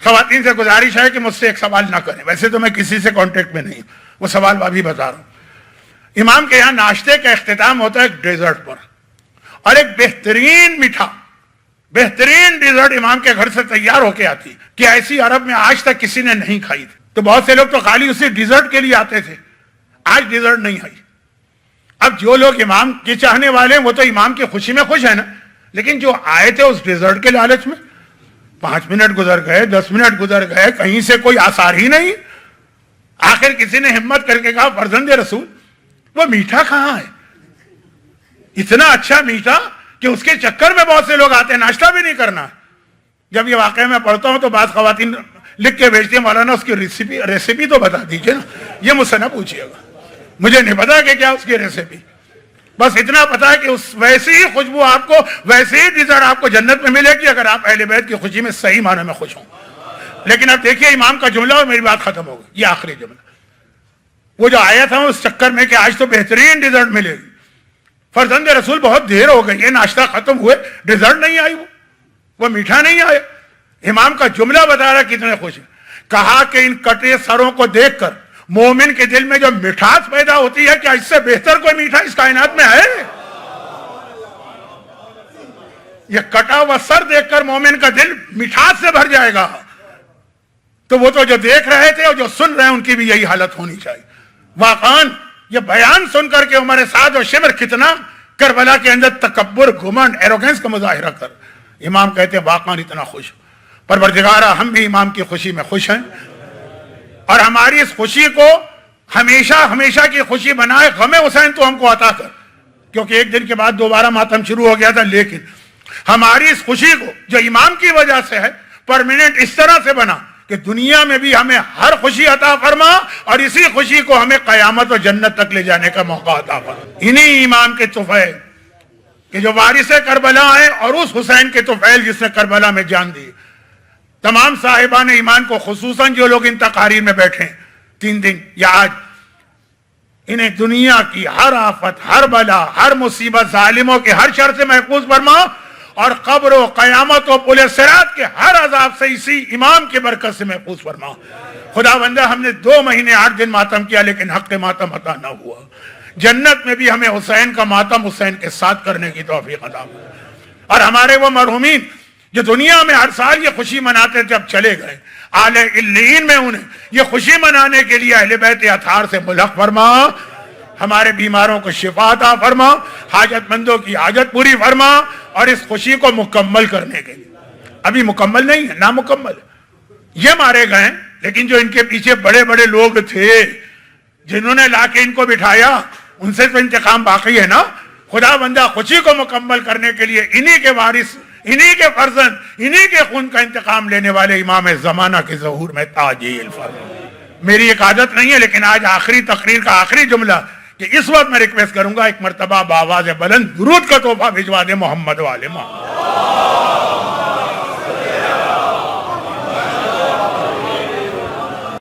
خواتین سے گزارش ہے کہ مجھ سے ایک سوال نہ کریں، ویسے تو میں کسی سے کانٹیکٹ میں نہیں ہوں، وہ سوال میں ابھی بتا رہا ہوں. امام کے یہاں ناشتے کا اختتام ہوتا ہے ایک ڈیزرٹ پر، اور ایک بہترین میٹھا، بہترین ڈیزرٹ امام کے گھر سے تیار ہو کے آتی کہ ایسی عرب میں آج تک کسی نے نہیں کھائی تھی. تو بہت سے لوگ تو خالی اسی ڈیزرٹ کے لیے آتے تھے. آج ڈیزرٹ نہیں آئی. اب جو لوگ امام کے چاہنے والے ہیں وہ تو امام کی خوشی میں خوش ہیں نا، لیکن جو آئے تھے اس ڈیزرٹ کے لالچ میں، 5 منٹ گزر گئے، 10 منٹ گزر گئے، کہیں سے کوئی آثار ہی نہیں. آخر کسی نے ہمت کر کے کہا فرزند رسول وہ میٹھا کہاں ہے؟ اتنا اچھا میٹھا کہ اس کے چکر میں بہت سے لوگ آتے ہیں، ناشتہ بھی نہیں کرنا. جب یہ واقعہ میں پڑھتا ہوں تو بعض خواتین لکھ کے بھیجتی ہیں مولانا اس کی ریسیپی تو بتا دیجئے نا. یہ مجھ سے نہ پوچھیے گا، مجھے نہیں پتا کہ کیا اس کی ریسیپی. بس اتنا پتا ہے کہ اس ویسی ہی خوشبو آپ کو، ویسی ہی ڈیزرٹ آپ کو جنت میں ملے گی اگر آپ اہل بیت کی خوشی میں صحیح معنی میں خوش ہوں. لیکن اب دیکھیے امام کا جملہ اور میری بات ختم ہو گئی. یہ آخری جملہ وہ جو آیا تھا اس چکر میں کہ آج تو بہترین ڈیزرٹ ملے گی. فرزند رسول بہت دیر ہو گئی ہے، ناشتہ ختم ہوئے، ڈیزرٹ نہیں آئی، وہ میٹھا نہیں آیا. امام کا جملہ بتا رہا کتنے خوش ہیں. کہا کہ ان کٹے سروں کو دیکھ کر مومن کے دل میں جو مٹھاس پیدا ہوتی ہے، کیا اس سے بہتر کوئی میٹھا اس کائنات میں ہے؟ یہ کٹا ہوا سر دیکھ کر مومن کا دل مٹھاس سے بھر جائے گا. تو وہ تو جو دیکھ رہے تھے اور جو سن رہے ہیں ان کی بھی یہی حالت ہونی چاہیے. واقعاً یہ بیان سن کر کے عمر سعد اور شمر کتنا کربلا کے اندر تکبر، گھمنڈ، ایروگنس کا مظاہرہ کر. امام کہتے ہیں واقعاً اتنا خوش. پروردگارہ ہم بھی امام کی خوشی میں خوش ہیں، اور ہماری اس خوشی کو ہمیشہ ہمیشہ کی خوشی بنائے. غم حسین تو ہم کو عطا کر، کیونکہ ایک دن کے بعد دوبارہ ماتم شروع ہو گیا تھا، لیکن ہماری اس خوشی کو جو امام کی وجہ سے ہے پرماننٹ اس طرح سے بنا کہ دنیا میں بھی ہمیں ہر خوشی عطا فرما، اور اسی خوشی کو ہمیں قیامت و جنت تک لے جانے کا موقع عطا فرما. انہی امام کے طفیل کہ جو وارث کربلا ہیں، اور اس حسین کے طفیل جس نے کربلا میں جان دی. تمام صاحبان ایمان کو، خصوصاً جو لوگ ان تقاریر میں بیٹھے ہیں 3 دن یا آج، انہیں دنیا کی ہر آفت، ہر بلا، ہر مصیبت، ظالموں کے ہر شر سے محفوظ فرما، اور قبر و قیامت و پل صراط کے ہر عذاب سے اسی امام کی برکت سے محفوظ فرما. خدا بندہ ہم نے 2 مہینے 8 دن ماتم کیا، لیکن حق ماتم عطا نہ ہوا. جنت میں بھی ہمیں حسین کا ماتم حسین کے ساتھ کرنے کی توفیق عطا فرما. اور ہمارے وہ مرحومین جو دنیا میں ہر سال یہ خوشی مناتے تھے اب چلے گئے، اعلی علیین میں انہیں یہ خوشی منانے کے لیے اہل بیت اطہار سے ملحق فرما. ہمارے بیماروں کو شفا عطا فرما، حاجت مندوں کی حاجت پوری فرما، اور اس خوشی کو مکمل کرنے کے لیے، ابھی مکمل نہیں ہے، نامکمل ہے. یہ مارے گئے، لیکن جو ان کے پیچھے بڑے بڑے لوگ تھے جنہوں نے لا کے ان کو بٹھایا، ان سے تو انتقام باقی ہے نا. خدا بندہ خوشی کو مکمل کرنے کے لیے انہی کے وارث، انہی کے فرزند، انہی کے خون کا انتقام لینے والے امام زمانہ کے ظہور میں تعجیل فرما. میری ایک عادت نہیں ہے، لیکن آج آخری تقریر کا آخری جملہ کہ اس وقت میں ریکویسٹ کروں گا ایک مرتبہ بآواز بلند درود کا تحفہ بھجوا دے محمد والے محمد.